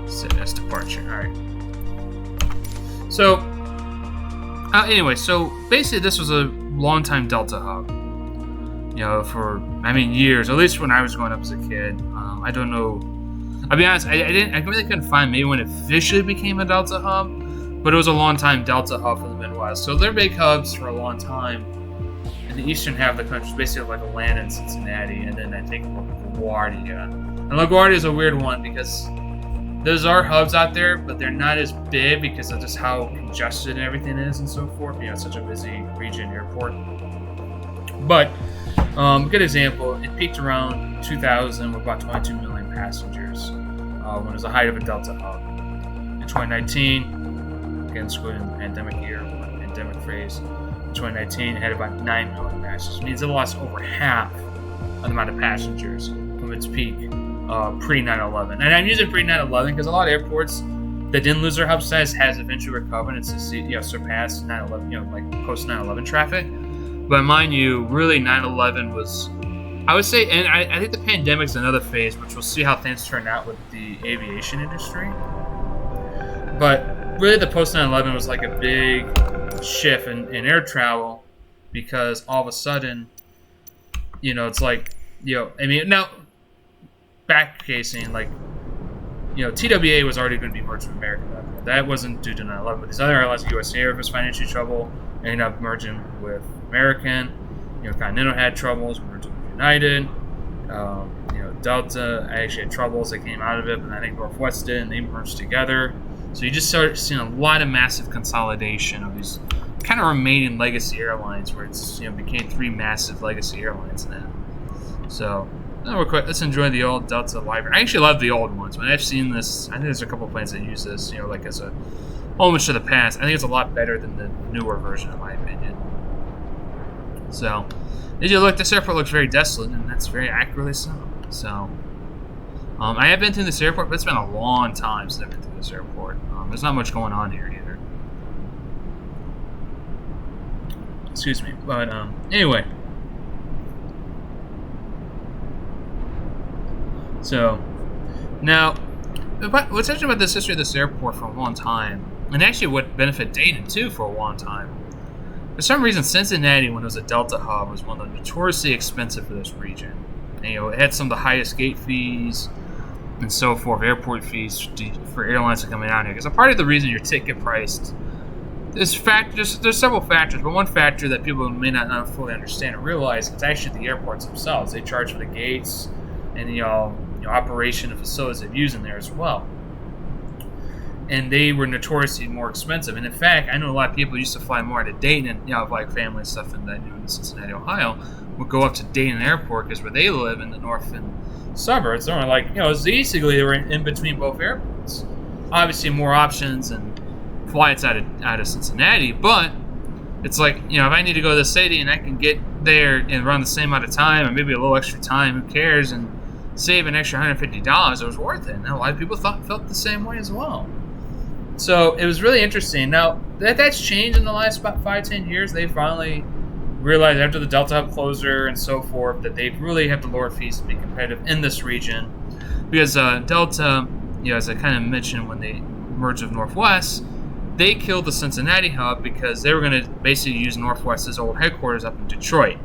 Set as departure. All right. So. Anyway, so basically this was a long-time Delta hub, for, years, at least when I was growing up as a kid. I don't know, I'll be honest, I really couldn't find maybe when it officially became a Delta hub, but it was a long-time Delta hub for the Midwest. So they're big hubs for a long time in the eastern half of the country, basically like Atlanta and Cincinnati, and then I think LaGuardia. And LaGuardia is a weird one because those are hubs out there, but they're not as big because of just how congested and everything is and so forth. It's such a busy region airport. But good example, it peaked around 2000 with about 22 million passengers when it was the height of a Delta hub. In 2019, again, excluding the pandemic year, pandemic phase, in 2019 it had about 9 million passengers. It means it lost over half of the amount of passengers from its peak. Pre 9/11, and I'm using pre 9/11 because a lot of airports that didn't lose their hub status has eventually recovered and surpassed 9/11, like post 9/11 traffic. But mind you, really 9/11 was, I would say, and I think the pandemic's another phase, which we'll see how things turn out with the aviation industry. But really, the post 9/11 was like a big shift in air travel because all of a sudden, it's like, now. Back casing, like, TWA was already going to be merged with American. That wasn't due to 9/11, but these other airlines, US Airways was financially trouble, ended up merging with American. Continental had troubles, merged with United. Delta actually had troubles that came out of it, but I think Northwest did, and they merged together. So you just started seeing a lot of massive consolidation of these kind of remaining legacy airlines, where it's became three massive legacy airlines now. So. Real quick, let's enjoy the old Delta library. I actually love the old ones. When I've seen this, I think there's a couple of planes that use this, like as a homage to the past. I think it's a lot better than the newer version, in my opinion. So, as you look, this airport looks very desolate, and that's very accurately so. So, I have been through this airport, but it's been a long time since I've been through this airport. There's not much going on here either. Excuse me. But, anyway. So, now, what's interesting about this history of this airport for a long time, and actually what benefited Dayton too for a long time, For some reason, Cincinnati, when it was a Delta hub, was one of the notoriously expensive for this region. And, it had some of the highest gate fees and so forth, airport fees for airlines that coming out here. Because a part of the reason your ticket priced, there's several factors, but one factor that people may not fully understand and realize, it's actually the airports themselves. They charge for the gates and operation of facilities they've used in there as well. And they were notoriously more expensive. And in fact, I know a lot of people used to fly more to Dayton, and like family and stuff that I knew in Cincinnati, Ohio, would go up to Dayton Airport because where they live in the north and suburbs, they're only it's basically they were in between both airports. Obviously, more options and flights out of Cincinnati, but it's like, if I need to go to the city and I can get there in around the same amount of time, or maybe a little extra time, who cares, and save an extra $150, it was worth it. And a lot of people felt the same way as well. So it was really interesting. Now, that's changed in the last about 5-10 years. They finally realized after the Delta Hub closure and so forth that they really have to lower fees to be competitive in this region. Because Delta, as I kind of mentioned when they merged with Northwest, they killed the Cincinnati hub because they were going to basically use Northwest's old headquarters up in Detroit.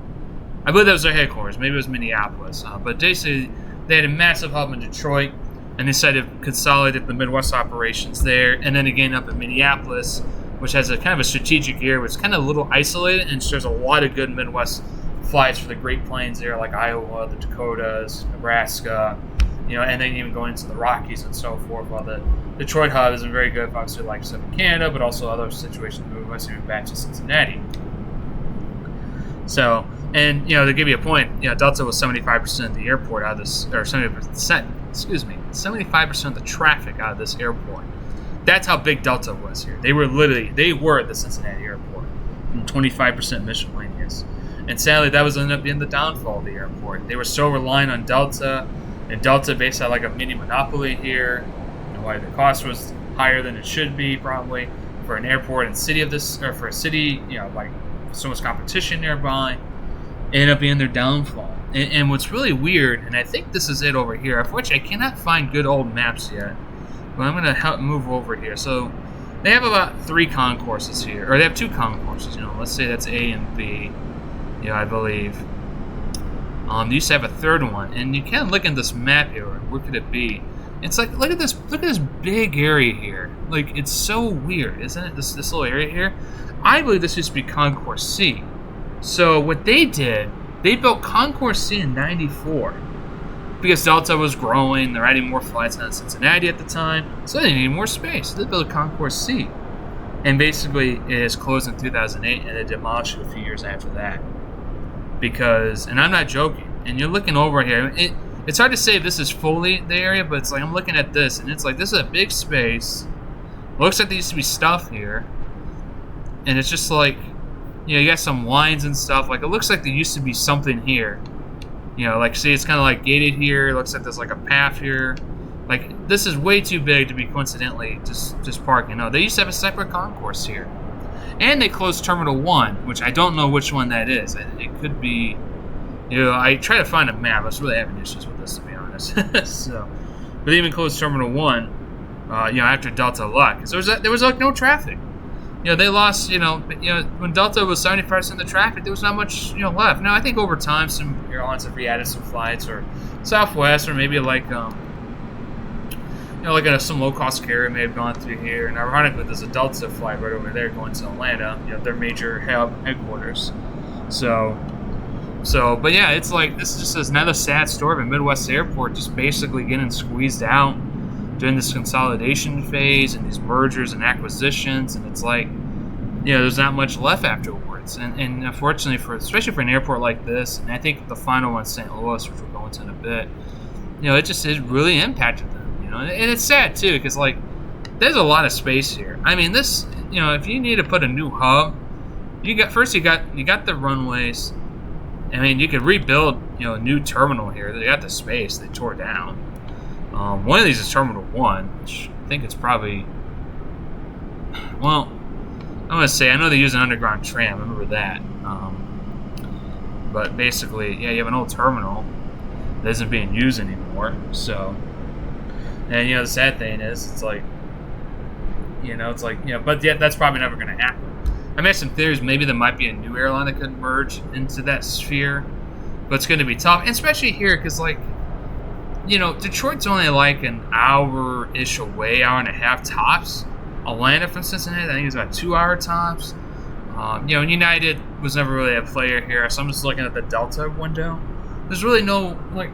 I believe that was their headquarters. Maybe it was Minneapolis. But basically, they had a massive hub in Detroit, and they decided to consolidate the Midwest operations there, and then again up in Minneapolis, which has a kind of a strategic area, which is kind of a little isolated, and there's a lot of good Midwest flights for the Great Plains there, like Iowa, the Dakotas, Nebraska, and then even going into the Rockies and so forth. While the Detroit hub isn't very good, obviously, like stuff in Canada, but also other situations in the Midwest, even back to Cincinnati. So, and to give you a point, Delta was 75% of the airport out of this, or 75% of the traffic out of this airport. That's how big Delta was here. They were the Cincinnati airport, and 25% miscellaneous. And sadly, that was ended up being the downfall of the airport. They were so reliant on Delta, and Delta basically had like a mini monopoly here. Why the cost was higher than it should be probably for an airport and city of this, or for a city, like so much competition nearby, ended up being their downfall. And what's really weird, and I think this is it over here. Unfortunately, I cannot find good old maps yet, but I'm going to move over here. So they have about 3 concourses here, or they have 2 concourses. Let's say that's A and B. I believe. They used to have a third one, and you can look at this map here. Where could it be? It's like, look at this big area here. Like, it's so weird, isn't it? This little area here. I believe this used to be Concourse C. So what they did, they built Concourse C in '94 because Delta was growing. They're adding more flights out of Cincinnati at the time, so they needed more space. They built Concourse C, and basically it is closed in 2008, and they demolished it a few years after that. Because, and I'm not joking, and you're looking over here. It's hard to say if this is fully the area, but it's like I'm looking at this, and it's like this is a big space. Looks like there used to be stuff here, and it's just like, you got some lines and stuff. Like, it looks like there used to be something here. Like, see, it's kind of like gated here. It looks like there's like a path here. Like, this is way too big to be coincidentally just parking. No, they used to have a separate concourse here. And they closed Terminal 1, which I don't know which one that is. It could be, I try to find a map. I was really having issues with this, to be honest. So, but they even closed Terminal 1, after Delta left. Because there was like no traffic. They lost, when Delta was 75% of the traffic, there was not much, left. Now, I think over time, some airlines have re-added some flights, or Southwest, or maybe like, some low-cost carrier may have gone through here. And ironically, there's a Delta flight right over there going to Atlanta, their major headquarters. But yeah, it's like, this is just another sad story of a Midwest airport just basically getting squeezed out during this consolidation phase and these mergers and acquisitions, and it's like, there's not much left afterwards. And unfortunately, especially for an airport like this, and I think the final one, St. Louis, which we'll go into in a bit, it really impacted them. And it's sad too, because like, there's a lot of space here. I mean, this, if you need to put a new hub, you got the runways. I mean, you could rebuild, a new terminal here. They got the space they tore down. One of these is Terminal 1, which I think it's probably, well, I'm going to say, I know they use an underground tram, I remember that. But basically, you have an old terminal that isn't being used anymore, so, and, the sad thing is, it's like, but yeah, that's probably never going to happen. I made some theories. Maybe there might be a new airline that could merge into that sphere, but it's going to be tough, and especially here because, like, you know, Detroit's only like an hour-ish away, hour and a half tops. Atlanta from Cincinnati, I think it's about 2-hour tops. You know, United was never really a player here, so I'm just looking at the Delta window. There's really no, like,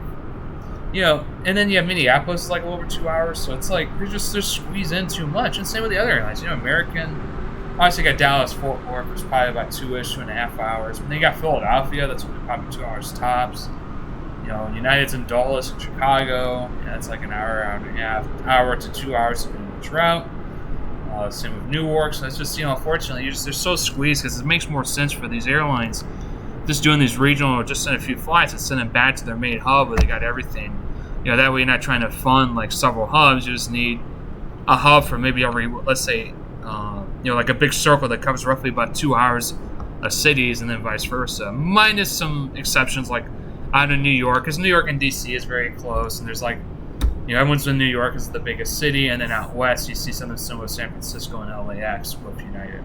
you know, and then you have Minneapolis, like, over 2 hours, so it's like they're squeezed in too much. And same with the other airlines. You know, American, obviously got Dallas, Fort Worth, which is probably about 2.5 hours. And then you got Philadelphia, that's probably 2 hours tops. You know, United's in Dulles in Chicago, and that's like an hour, hour and a half, hour to 2 hours depending on which route. Same with Newark. So it's just, you know, unfortunately, they're so squeezed because it makes more sense for these airlines just doing these regional or just send a few flights and send them back to their main hub where they got everything. You know, that way you're not trying to fund like several hubs. You just need a hub for maybe every, let's say, you know, like a big circle that covers roughly about 2 hours of cities, and then vice versa. Minus some exceptions like out of New York, because New York and DC is very close, and there's like, you know, everyone's in New York is the biggest city, and then out west you see something similar with San Francisco and LAX with United.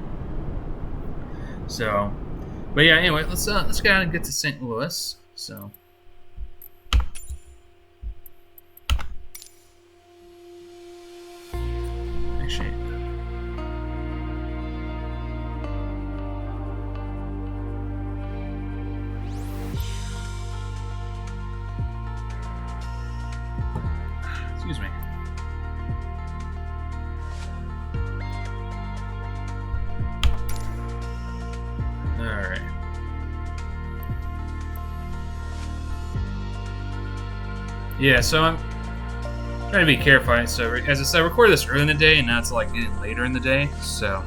So, but yeah, anyway, let's go out and get to St. Louis. So, actually, excuse me. Alright. Yeah, so I'm trying to be careful. So, as I said, I recorded this early in the day, and now it's like getting later in the day, so.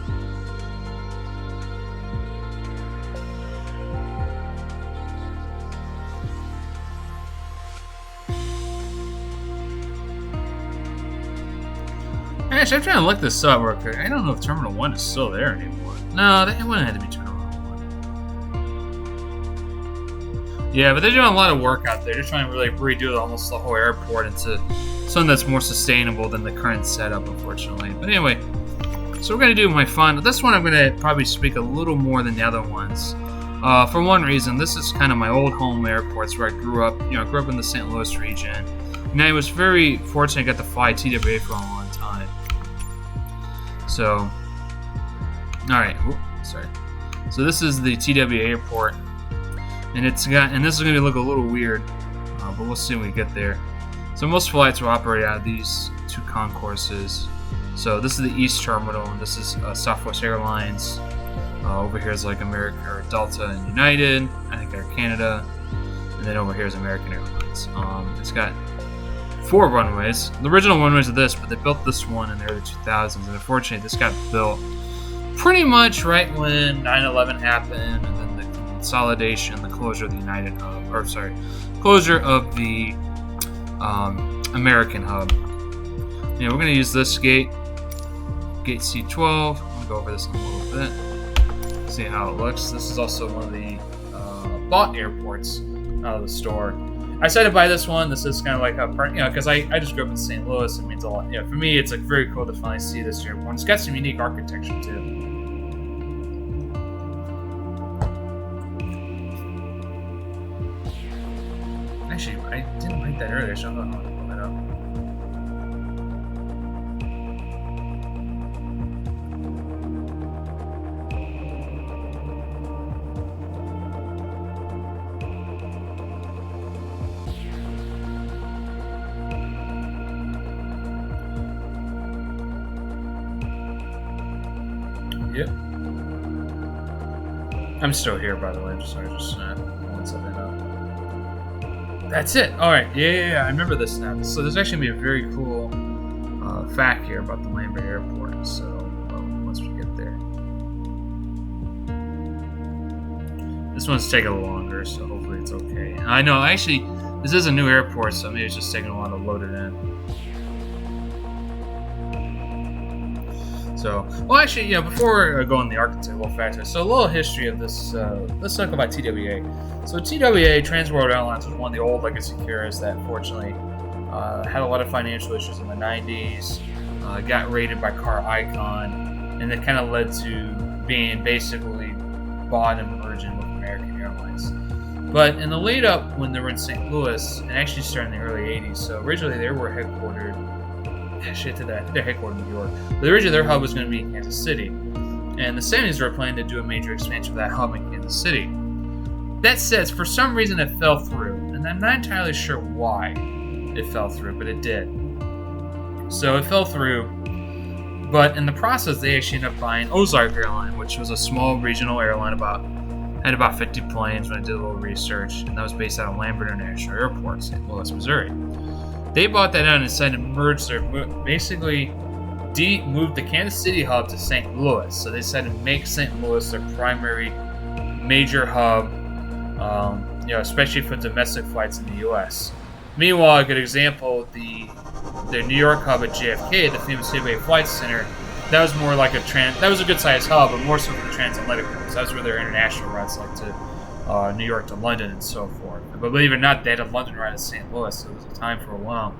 Actually, I'm trying to look this up real quick. I don't know if Terminal 1 is still there anymore. No, that wouldn't have to be Terminal 1. Yeah, but they're doing a lot of work out there. They're trying to really redo almost the whole airport into something that's more sustainable than the current setup, unfortunately. But anyway, so we're going to do my fun. This one I'm going to probably speak a little more than the other ones. For one reason, this is kind of my old home airports where I grew up. You know, I grew up in the St. Louis region. And I was very fortunate to get to fly TWA for a long time. So, alright, sorry. So this is the TWA airport, and this is going to look a little weird, but we'll see when we get there. So most flights will operate out of these two concourses. So this is the East Terminal, and this is Southwest Airlines. Over here is like American or Delta and United, I think Air Canada, and then over here is American Airlines. It's got 4 runways. The original runways are this, but they built this one in the early 2000s, and unfortunately this got built pretty much right when 9/11 happened, and then the consolidation, the closure of the United hub, or sorry, closure of the American hub. You know, we're going to use this gate C12. I'll go over this in a little bit, see how it looks. This is also one of the bought airports out of the store. I decided to buy this one. This is kind of like a part, you know, because I just grew up in St. Louis. It means a lot. Yeah, for me, it's like very cool to finally see this airport. It's got some unique architecture too. Actually, I didn't like that earlier, so I'm going to pull that up. Yep. I'm still here, by the way. I'm just pulling something up. That's it. All right. Yeah. I remember this now. So there's actually gonna be a very cool fact here about the Lambert Airport. So once we get there, this one's taking a little longer, so hopefully it's okay. I know. Actually, this is a new airport, so maybe it's just taking a while to load it in. So, well, actually, you know, before I go on the architectural factors, so a little history of this. Let's talk about TWA. So, TWA, Trans World Airlines, was one of the old legacy carriers that, fortunately, had a lot of financial issues in the 90s. Got raided by Car Icon, and it kind of led to being basically bought and merging with American Airlines. But in the lead up when they were in St. Louis, and actually starting in the early 80s, so originally they were headquartered, they're headquartered in New York, but originally their hub was going to be in Kansas City. And the 70s were planning to do a major expansion of that hub in Kansas City. That said, for some reason it fell through, and I'm not entirely sure why it fell through, but it did. So it fell through, but in the process they actually ended up buying Ozark Airline, which was a small regional airline, had about 50 planes when I did a little research, and that was based out of Lambert International Airport, St. Louis, Missouri. They bought that out and decided to merge basically moved the Kansas City hub to St. Louis. So they decided to make St. Louis their primary major hub, especially for domestic flights in the U.S. Meanwhile, a good example, the New York hub at JFK, the famous TWA Flight Center, that was more like that was a good sized hub, but more so for the transatlantic routes. That was where their international routes, like to New York to London and so forth. But believe it or not, they had a London ride to St. Louis, so it was a time for a while.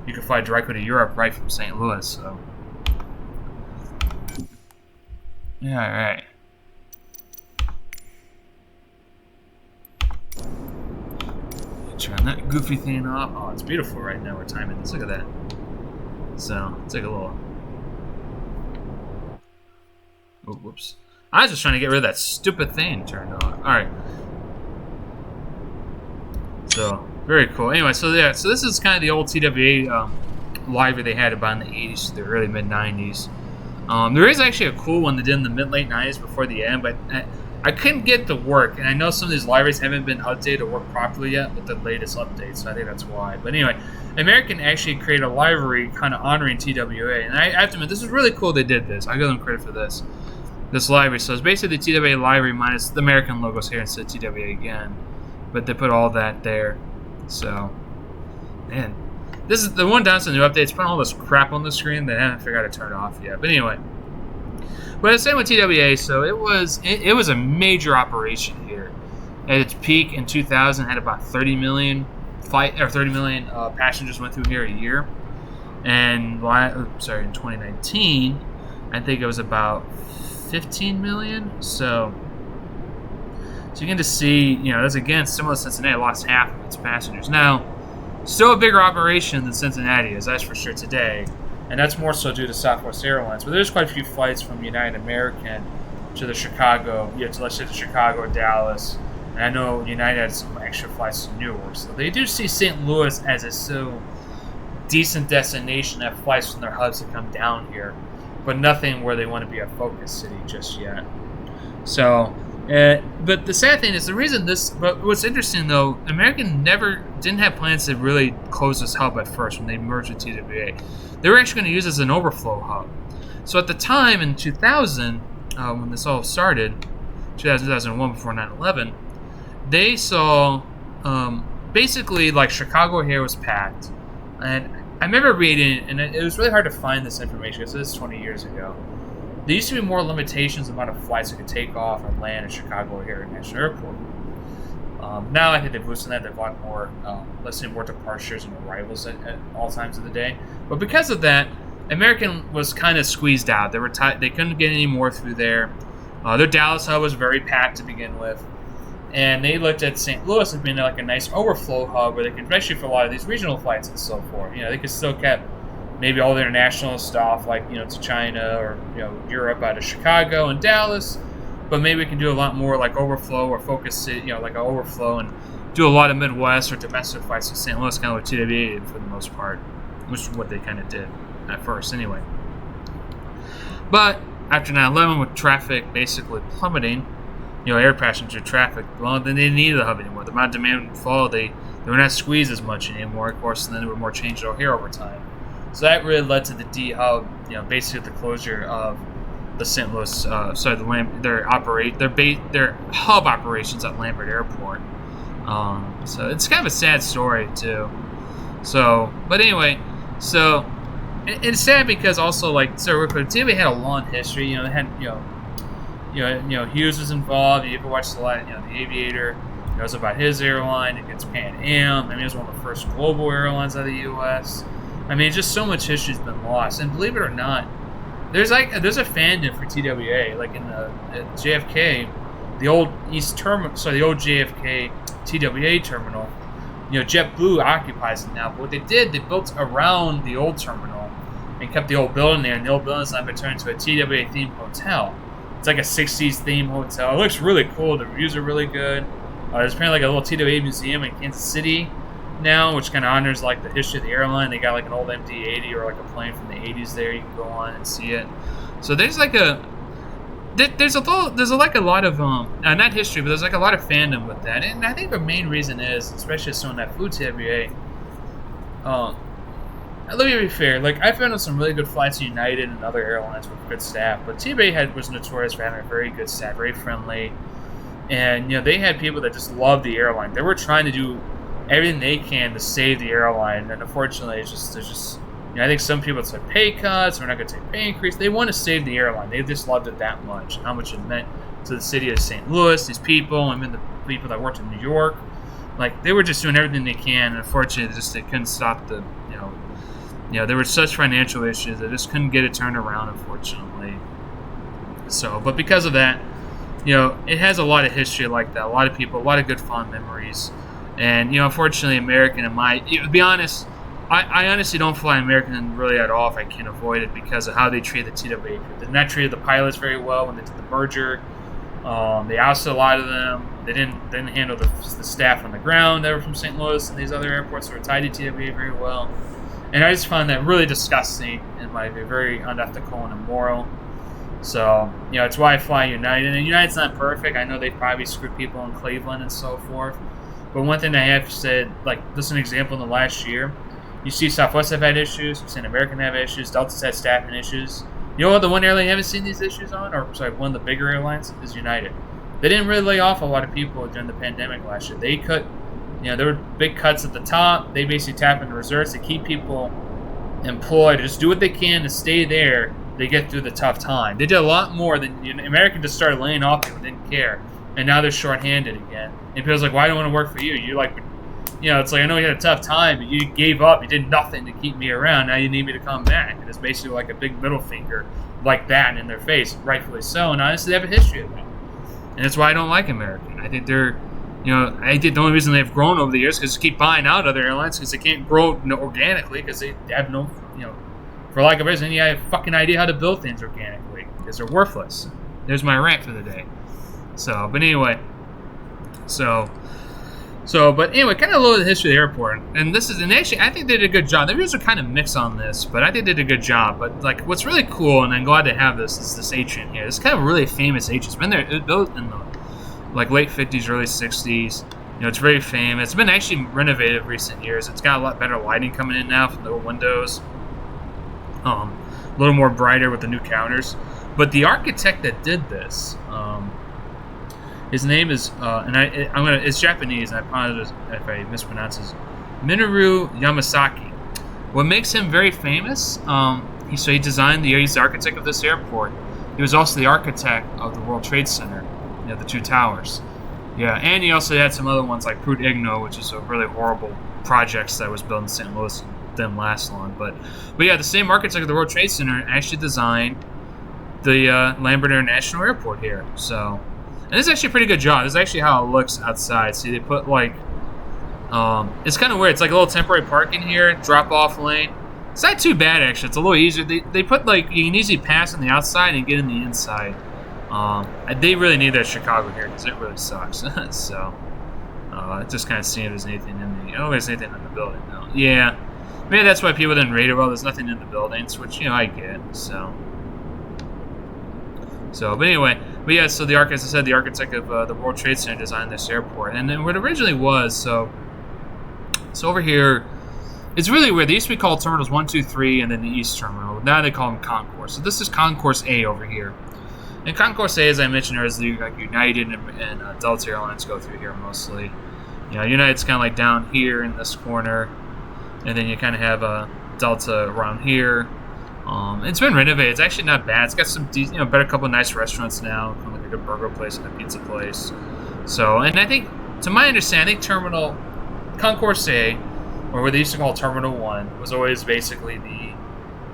You could fly directly to Europe right from St. Louis, so. Yeah, alright. Turn that goofy thing off. Oh, it's beautiful right now. We're timing this. Look at that. So, let's take a little. Oh, whoops. I was just trying to get rid of that stupid thing turned on. Alright. So, very cool. Anyway, so this is kind of the old TWA library they had about in the 80s to the early mid-90s. There is actually a cool one they did in the mid-late 90s before the end, but I couldn't get it to work, and I know some of these libraries haven't been updated or work properly yet with the latest updates, so I think that's why. But anyway, American actually created a library kind of honoring TWA, and I have to admit, this is really cool they did this. I give them credit for this library. So it's basically the TWA library minus the American logos here instead of TWA again, but they put all that there. So, man, this is the one downside of the new update. It's putting all this crap on the screen that I haven't figured out to turn it off yet. But anyway. But the same with TWA, so it was a major operation here. At its peak in 2000, had about 30 million passengers went through here a year, and in 2019, I think it was about 15 million. So you can just see, that's again similar to Cincinnati, lost half of its passengers. Now, still a bigger operation than Cincinnati is, that's for sure today. And that's more so due to Southwest Airlines. But there's quite a few flights from United American to the Chicago, to let's say to Chicago or Dallas. And I know United had some extra flights to Newark. So they do see St. Louis as a so decent destination that flights from their hubs to come down here. But nothing where they want to be a focus city just yet. So, but the sad thing is but what's interesting though, American didn't have plans to really close this hub at first when they merged with TWA. They were actually going to use it as an overflow hub. So at the time in 2000, when this all started, 2001 before 9/11, they saw basically like Chicago here was packed. And I remember reading, and it was really hard to find this information because this is 20 years ago. There used to be more limitations on the amount of flights you could take off and land at Chicago O'Hare International Airport. Now I think they've loosened that. They've got more, let's say, more departures and arrivals at all times of the day. But because of that, American was kind of squeezed out. They were they couldn't get any more through there. Their Dallas hub was very packed to begin with, and they looked at St. Louis as being like a nice overflow hub where they could, especially for a lot of these regional flights and so forth. They could still keep maybe all the international stuff like to China or Europe out of Chicago and Dallas. But maybe we can do a lot more like overflow or focus city, like an overflow, and do a lot of Midwest or domestic flights to St. Louis, kind of what TWA did for the most part, which is what they kind of did at first anyway. But after 9/11, with traffic basically plummeting, air passenger traffic, well, then they didn't need the hub anymore. The amount of demand would fall. They were not squeezed as much anymore, of course, and then there were more changes here over time. So that really led to the D-hub, basically the closure of the St. Louis, their hub operations at Lambert Airport. So it's kind of a sad story too. So, but anyway, so it's sad because also TWA had a long history. They had Hughes was involved. You could watch the Aviator. It was about his airline against Pan Am. It was one of the first global airlines out of the U.S. Just so much history's been lost. And believe it or not, there's a fandom for TWA, like in the at JFK, the old East terminal, the old JFK TWA terminal. You know, JetBlue occupies it now. But what they did, they built around the old terminal and kept the old building there. And the old building's now been turned into a TWA themed hotel. It's like a 60s themed hotel. It looks really cool. The reviews are really good. There's apparently like a little TWA museum in Kansas City now, which kind of honors like the history of the airline. They got like an old MD-80 or like a plane from the 80s there. You can go on and see it. So there's like there's a lot of not history, but there's like a lot of fandom with that. And I think the main reason is, especially someone that flew TWA. Let me be fair. Like, I've been on some really good flights at United and other airlines with good staff, but TWA was notorious for having a very good staff, very friendly, and you know they had people that just loved the airline. They were trying to do everything they can to save the airline, and unfortunately, there's just you know, I think some people took pay cuts. We're not going to take pay increase. They want to save the airline. They just loved it that much, how much it meant to the city of St. Louis, these people, and then the people that worked in New York. Like, they were just doing everything they can, and unfortunately, they couldn't stop the you know, there were such financial issues. They just couldn't get it turned around, unfortunately. So, but because of that, you know, it has a lot of history like that. A lot of people, a lot of good fond memories. And, you know, unfortunately, American, to be honest, I honestly don't fly American really at all if I can avoid it because of how they treat the TWA crew. They did not treat the pilots very well when they did the merger. They ousted a lot of them. They didn't handle the staff on the ground that were from St. Louis and these other airports that were tied to TWA very well. And I just found that really disgusting and very unethical and immoral. So, you know, it's why I fly United. And United's not perfect. I know they probably screwed people in Cleveland and so forth. But one thing I have said, like, this is an example in the last year. You see Southwest have had issues. You've seen American have issues. Delta's had staffing issues. You know what the one airline you haven't seen these issues on? One of the bigger airlines is United. They didn't really lay off a lot of people during the pandemic last year. They cut, you know, there were big cuts at the top. They basically tap into reserves to keep people employed, just do what they can to stay there. They get through the tough time. They did a lot more than American just started laying off people, didn't care, and now they're shorthanded again. And people's like, "Why do I want to work for you? You like, you know, it's like I know you had a tough time, but you gave up. You did nothing to keep me around. Now you need me to come back." And it's basically like a big middle finger like that in their face, rightfully so. And honestly, they have a history of that, and that's why I don't like American. I think they're, you know, I think the only reason they've grown over the years is because they keep buying out other airlines because they can't grow organically because they have no, you know, for lack of reason, I have a fucking idea how to build things organically because they're worthless. There's my rant for the day. So, but anyway, but anyway, kind of a little of the history of the airport, and actually, I think they did a good job. The reviews are kind of mixed on this, but I think they did a good job. But like, what's really cool, and I'm glad to have this, is this atrium here. It's kind of a really famous atrium. It's been there in the like late 50s, early 60s. You know, it's very famous. It's been actually renovated in recent years. It's got a lot better lighting coming in now from the windows. A little more brighter with the new counters. But the architect that did this, his name is, it's Japanese, and I apologize if I mispronounce his, Minoru Yamasaki. What makes him very famous, he designed he's the architect of this airport. He was also the architect of the World Trade Center, you know, the two towers. Yeah, and he also had some other ones like Prut Igno, which is a really horrible project that was built in St. Louis and didn't last long. But yeah, the same architect of the World Trade Center actually designed the Lambert International Airport here. So, and this is actually a pretty good job. This is actually how it looks outside. See, they put like, it's kind of weird. It's like a little temporary parking here, drop-off lane. It's not too bad, actually. It's a little easier. They put like, you can easily pass on the outside and get in the inside. They really need that Chicago here because it really sucks. So, just kind of seeing if there's anything there's anything in the building now. Yeah, maybe that's why people didn't rate it well. There's nothing in the buildings, which, you know, I get. So, but anyway, so as I said, the architect of the World Trade Center designed this airport, and then what it originally was, so over here, it's really weird. They used to be called Terminals 1, 2, 3, and then the East Terminal. Now they call them Concourse. So this is Concourse A over here. And Concourse A, as I mentioned, is like United and Delta Airlines go through here mostly. You know, United's kind of like down here in this corner, and then you kind of have Delta around here. It's been renovated. It's actually not bad. It's got some, better couple of nice restaurants now, kind of like a good burger place and a pizza place. So, and I think, to my understanding, Terminal Concourse A, or what they used to call Terminal 1, was always basically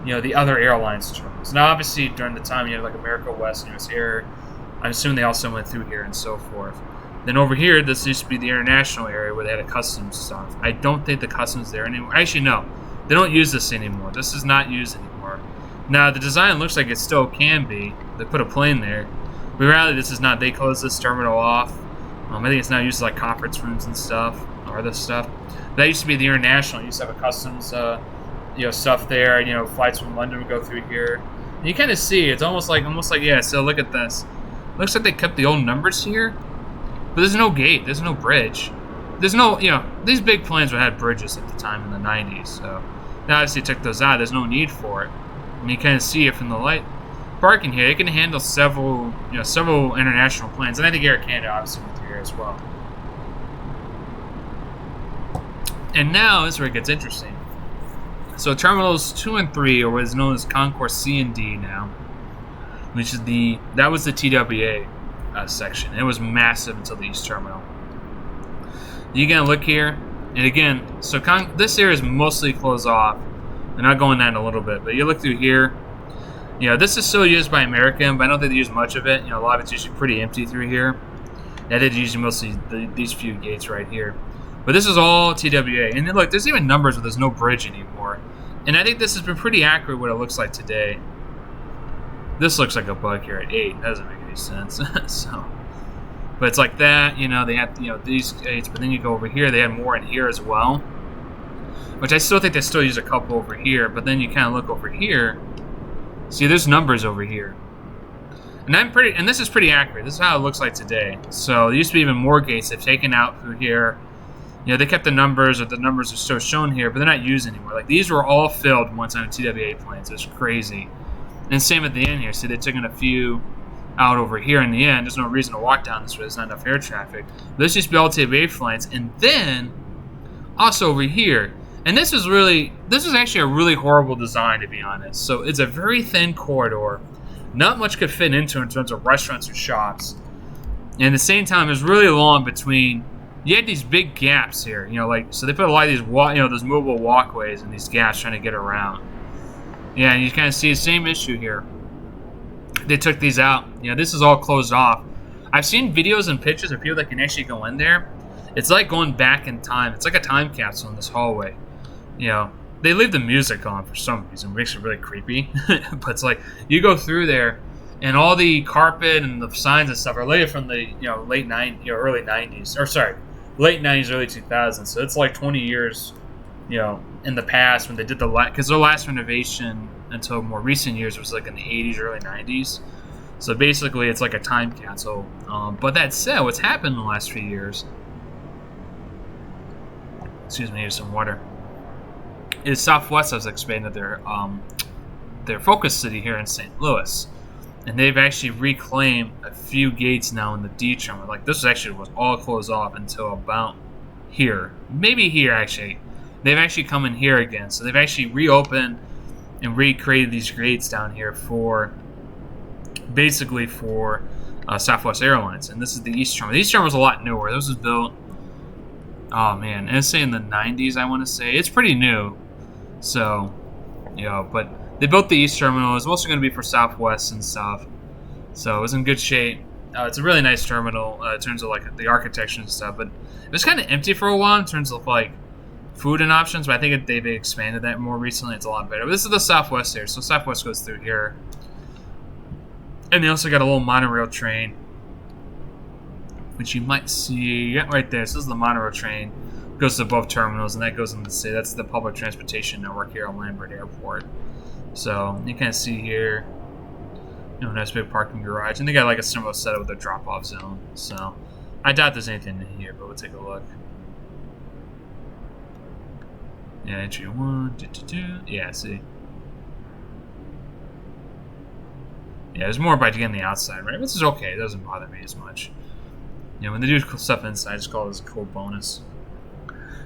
the other airlines terminals. Now, obviously, during the time you had like America West and US Air, I'm assuming they also went through here and so forth. Then over here, this used to be the international area where they had a customs stuff. I don't think the customs there anymore. Actually, no, they don't use this anymore. This is not used anymore. Now, the design looks like it still can be. They put a plane there. But reality, this is not. They closed this terminal off. I think it's now used as like conference rooms and stuff, or other stuff. That used to be the international. It used to have a customs, stuff there. Flights from London would go through here. And you kind of see it's almost like yeah. So look at this. Looks like they kept the old numbers here, but there's no gate. There's no bridge. There's no these big planes would have bridges at the time in the 90s. So they obviously took those out. There's no need for it. And you kind of see it from the light parking here. It can handle several international planes, and I think Air Canada obviously went through here as well. And now this is where it gets interesting. So terminals 2 and 3, or what is known as Concourse C and D now, which is that was the TWA section. It was massive until the East Terminal. You can look here, and again, so this area is mostly closed off. And I'll go into that in a little bit, but you look through here. This is still used by American, but I don't think they use much of it. A lot of it's usually pretty empty through here. They did usually mostly these few gates right here. But this is all TWA. And then look, there's even numbers where there's no bridge anymore. And I think this has been pretty accurate what it looks like today. This looks like a bug here at 8. That doesn't make any sense. But it's like that. They had these gates, but then you go over here. They had more in here as well. Which I still think they still use a couple over here. But then you kind of look over here. See, there's numbers over here. And this is pretty accurate. This is how it looks like today. So there used to be even more gates they've taken out through here. They kept the numbers, or the numbers are still shown here, but they're not used anymore. Like, these were all filled once on a TWA plane, so it's crazy. And same at the end here. See, they've taken a few out over here in the end. There's no reason to walk down this way. There's not enough air traffic. But this used to be all TWA flights. And then, also over here, and this is actually a really horrible design, to be honest. So it's a very thin corridor. Not much could fit into it in terms of restaurants or shops. And at the same time, it's really long between. You had these big gaps here, so they put a lot of these, those movable walkways and these gaps trying to get around. Yeah, and you kind of see the same issue here. They took these out. This is all closed off. I've seen videos and pictures of people that can actually go in there. It's like going back in time. It's like a time capsule in this hallway. They leave the music on for some reason. It makes it really creepy. But it's like, you go through there, and all the carpet and the signs and stuff are later from the early 90s. Or sorry, late 90s, early 2000s. So it's like 20 years, in the past when they did because their last renovation until more recent years was like in the 80s, early 90s. So basically, it's like a time capsule. But that said, what's happened in the last few years? Excuse me, here's some water. Is Southwest has expanded their focus city here in St. Louis, and they've actually reclaimed a few gates now in the D terminal. Like, this was all closed off until about here, maybe here actually. They've actually come in here again, so they've actually reopened and recreated these gates down here for Southwest Airlines, and this is the East terminal. The East terminal is a lot newer. This was built, oh man, and it's say in the 90s. I want to say it's pretty new. So, but they built the East Terminal. It was also going to be for Southwest and stuff. So it was in good shape. It's a really nice terminal in terms of like the architecture and stuff. But it was kind of empty for a while in terms of like food and options. But I think they've expanded that more recently. It's a lot better. But this is the Southwest here. So Southwest goes through here. And they also got a little monorail train, which you might see right there. So this is the monorail train. Goes to both terminals, and that goes into the city. That's the public transportation network here at Lambert Airport. So you kind of see here, nice big parking garage, and they got like a similar setup with a drop-off zone. So I doubt there's anything in here, but we'll take a look. Yeah, entry 1, 2. Yeah, see. Yeah, there's more by getting the outside, right? Which is okay. It doesn't bother me as much. When they do stuff inside, I just call this a cool bonus.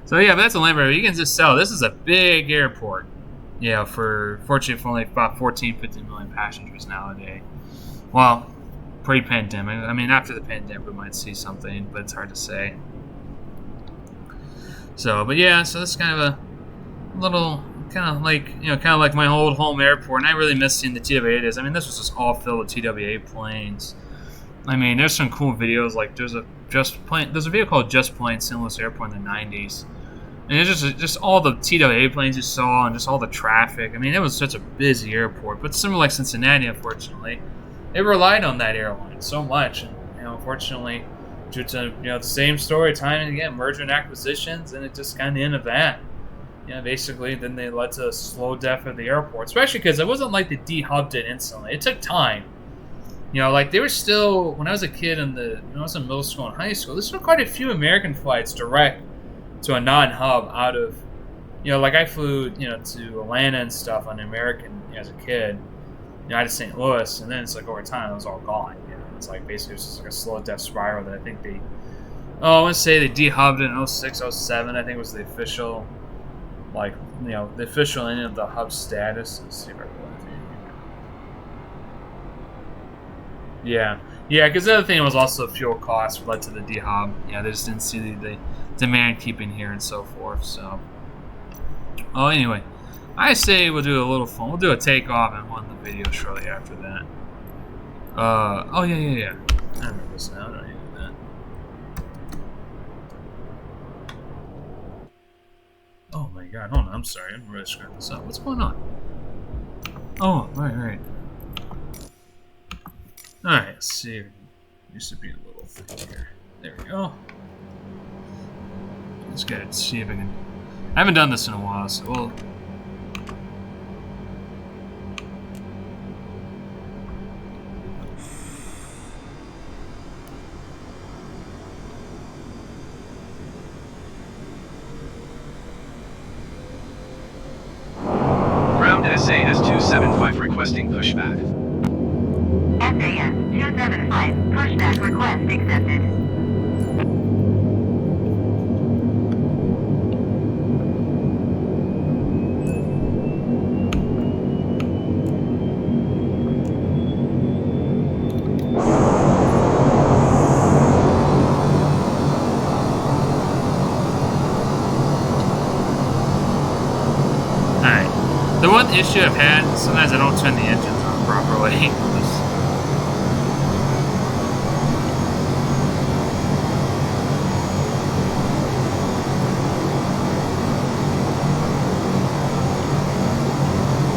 So yeah, but that's a Lambert. You can just sell. This is a big airport. Fortunately for only about 14, 15 million passengers nowadays. Well, pre-pandemic. I mean, after the pandemic, we might see something, but it's hard to say. So, but yeah, so that's kind of a little kind of like my old home airport, and I really miss seeing the TWA-8s. I mean, this was just all filled with TWA planes. I mean, there's some cool videos. Like there's a video called Just Plane St. Louis Airport in the '90s, and it's just all the TWA planes you saw, and just all the traffic. I mean, it was such a busy airport. But similar like Cincinnati, unfortunately, it relied on that airline so much, and unfortunately, due to the same story time and again, merger and acquisitions, and it just kind of the end of that. Basically, then they led to a slow death of the airport, especially because it wasn't like they dehubbed it instantly. It took time. Like they were still, when I was a kid when I was in middle school and high school, there's still quite a few American flights direct to a non-hub out of, like I flew, to Atlanta and stuff on American as a kid, out of St. Louis, and then it's like over time it was all gone. It's like basically it's just like a slow death spiral that I think I want to say they dehubbed it in 06, 07, I think was the official, the official ending of the hub status. Let's see if I can. Yeah, because the other thing was also fuel costs led to the dehub. They just didn't see the demand keeping here and so forth. So, anyway, I say we'll do a little fun. We'll do a takeoff and one the video shortly after that. Yeah. I remember this now. I don't need to do that. Oh my God! Hold on. I'm sorry. I'm really screwing this up. What's going on? Oh, right. Alright, let's see. It used to be a little thing here. There we go. Let's go and see if I can. I haven't done this in a while, so we'll. Ground SAS 275 requesting pushback. SAS 275, pushback request accepted. Alright. The one issue I've had, sometimes I don't turn the engines on properly.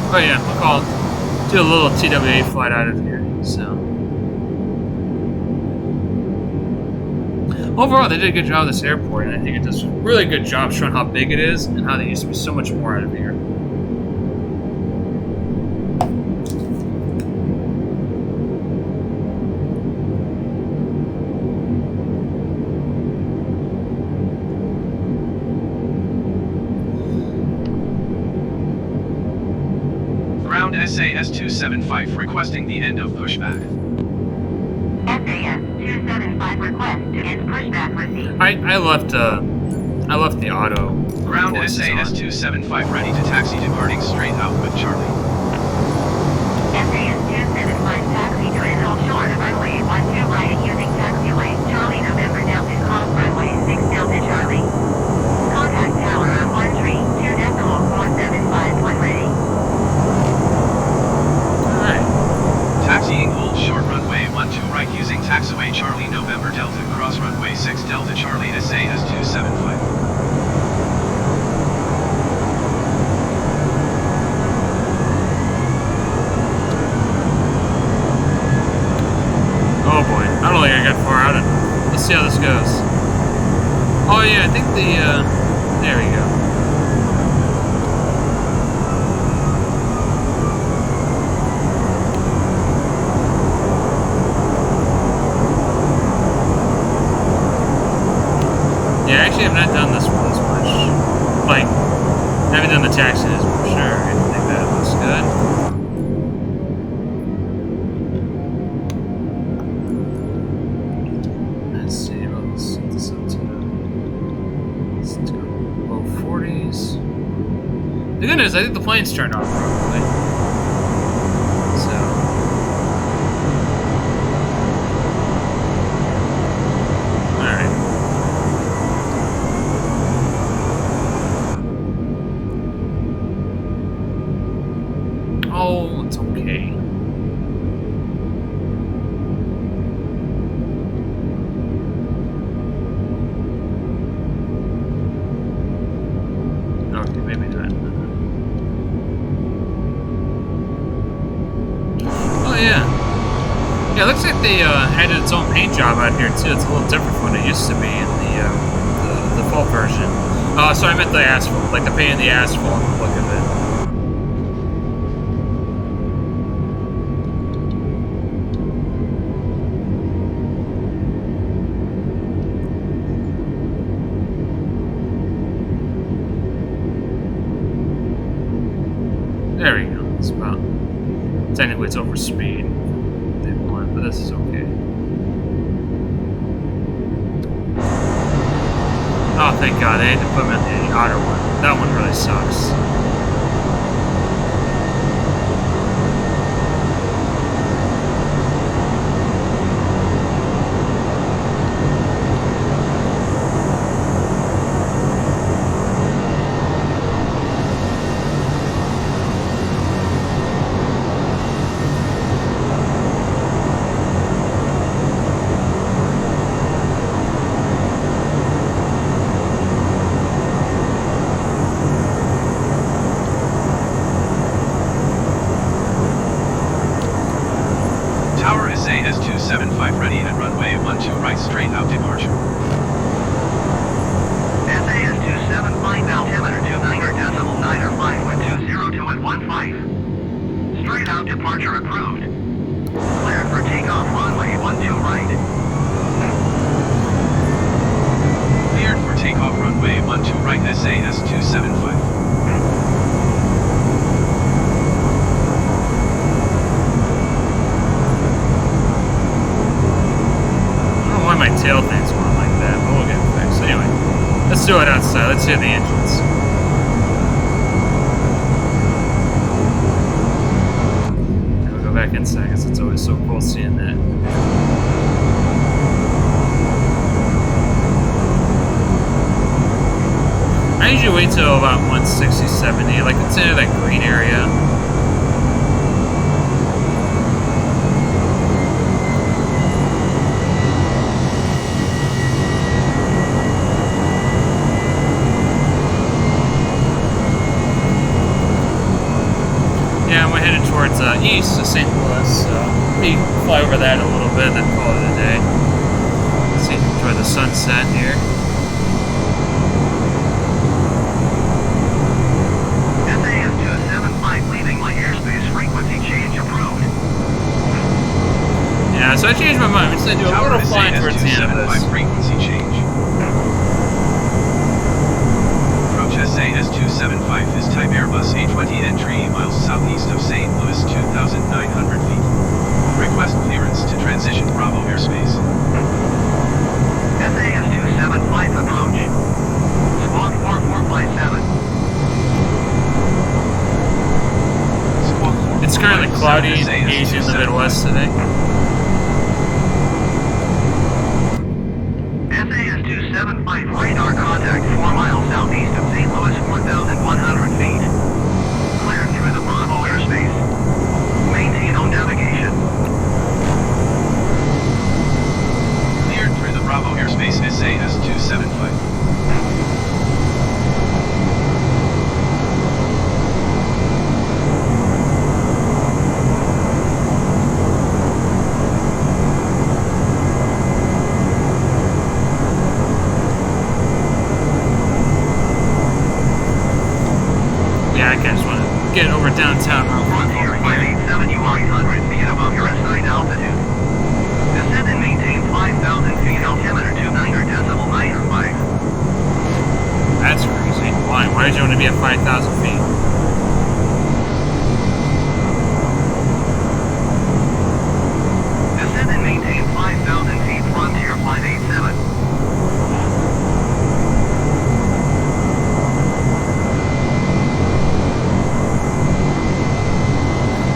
Oh yeah, we'll do a little TWA flight out of here. So overall, they did a good job of this airport, and I think it does a really good job showing how big it is and how there used to be so much more out of here. SAS 275 requesting the end of pushback. SAS 275 request to end pushback received. I left the auto. Ground voices SAS on. 275 ready to taxi departing straight out with Charlie. SAS 275 taxi to end offshore runway 12 right using taxiway Charlie November Delta cross runway 6 Delta Charlie. Contact tower on 132.4751 ready. Taxiing hold short runway 12 right using taxiway Charlie November Delta cross runway 6 Delta Charlie SAS 275. Oh boy, I don't think I got far out of it. Let's see how this goes. Oh yeah, I think there we go. Yeah, actually I've not done this one as much. Like, I haven't done the taxis for sure. I think that looks good. Let's see, let's set this up to low 40s. The good news, I think the plane's turned off properly. So. Alright. Okay, maybe not. Oh yeah. Yeah, it looks like they added its own paint job out here too. It's a little different from what it used to be in the default version. Oh, so I meant the asphalt, like the paint of the asphalt and the look of it. There we go. It's about technically it's over speed. They want, but this is okay. Oh, thank God, they had to put him in the outer one. That one really sucks. SAS-275 ready at runway 12 right straight out departure. SAS-275 altimeter 29.9 wind 202 at 15. Straight out departure approved. Cleared for takeoff runway 12 right. Cleared for takeoff runway 12 right SAS-275. Why my tail thing's going like that, but we'll get it fixed. Anyway, let's do it outside. Let's hear the engines. And we'll go back inside because it's always so cool seeing that. I usually wait till about 160, 70, like it's in that green area. Towards east to St. Louis, so we fly over that a little bit and then call it a day. See, enjoy the sunset here. SAS-275 leaving my airspace, frequency change approved. Yeah, so I changed my mind. We decided to do a little flying towards the end of this. Frequency change. SAS-275 is type Airbus A20 entry miles southeast of St. Louis, 2,900 feet. Request clearance to transition Bravo airspace. SAS-275 approach. Squawk 4457. It's currently cloudy and hazy in the Midwest today. SAS-275 radar contact 4 miles southeast of St. Louis, 4,100 feet. Cleared through the Bravo airspace. Maintain on navigation. Cleared through the Bravo airspace SAS-275. Get over downtown real quick. Frontier 587, you are 800 feet above your assigned altitude. Descend and maintain 5,000 feet, altimeter 29.95. That's crazy. Why? Why did you want to be at 5,000 feet? Descend and maintain 5,000 feet, Frontier 587.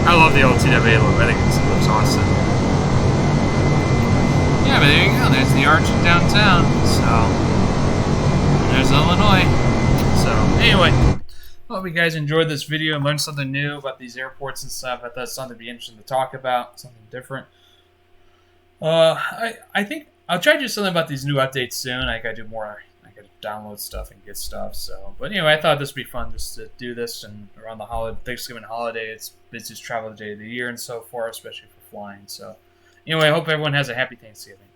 I love the old TWA look. I think it looks awesome. Yeah, but there you go. There's the arch of downtown. So, there's Illinois. So, anyway, hope you guys enjoyed this video and learned something new about these airports and stuff. I thought it's something to be interesting to talk about, something different. I think I'll try to do something about these new updates soon. I gotta do more. I gotta download stuff and get stuff. So, but anyway, I thought this would be fun just to do this and around the Thanksgiving holiday. It's busiest travel day of the year and so forth, especially for flying. So, anyway, I hope everyone has a happy Thanksgiving.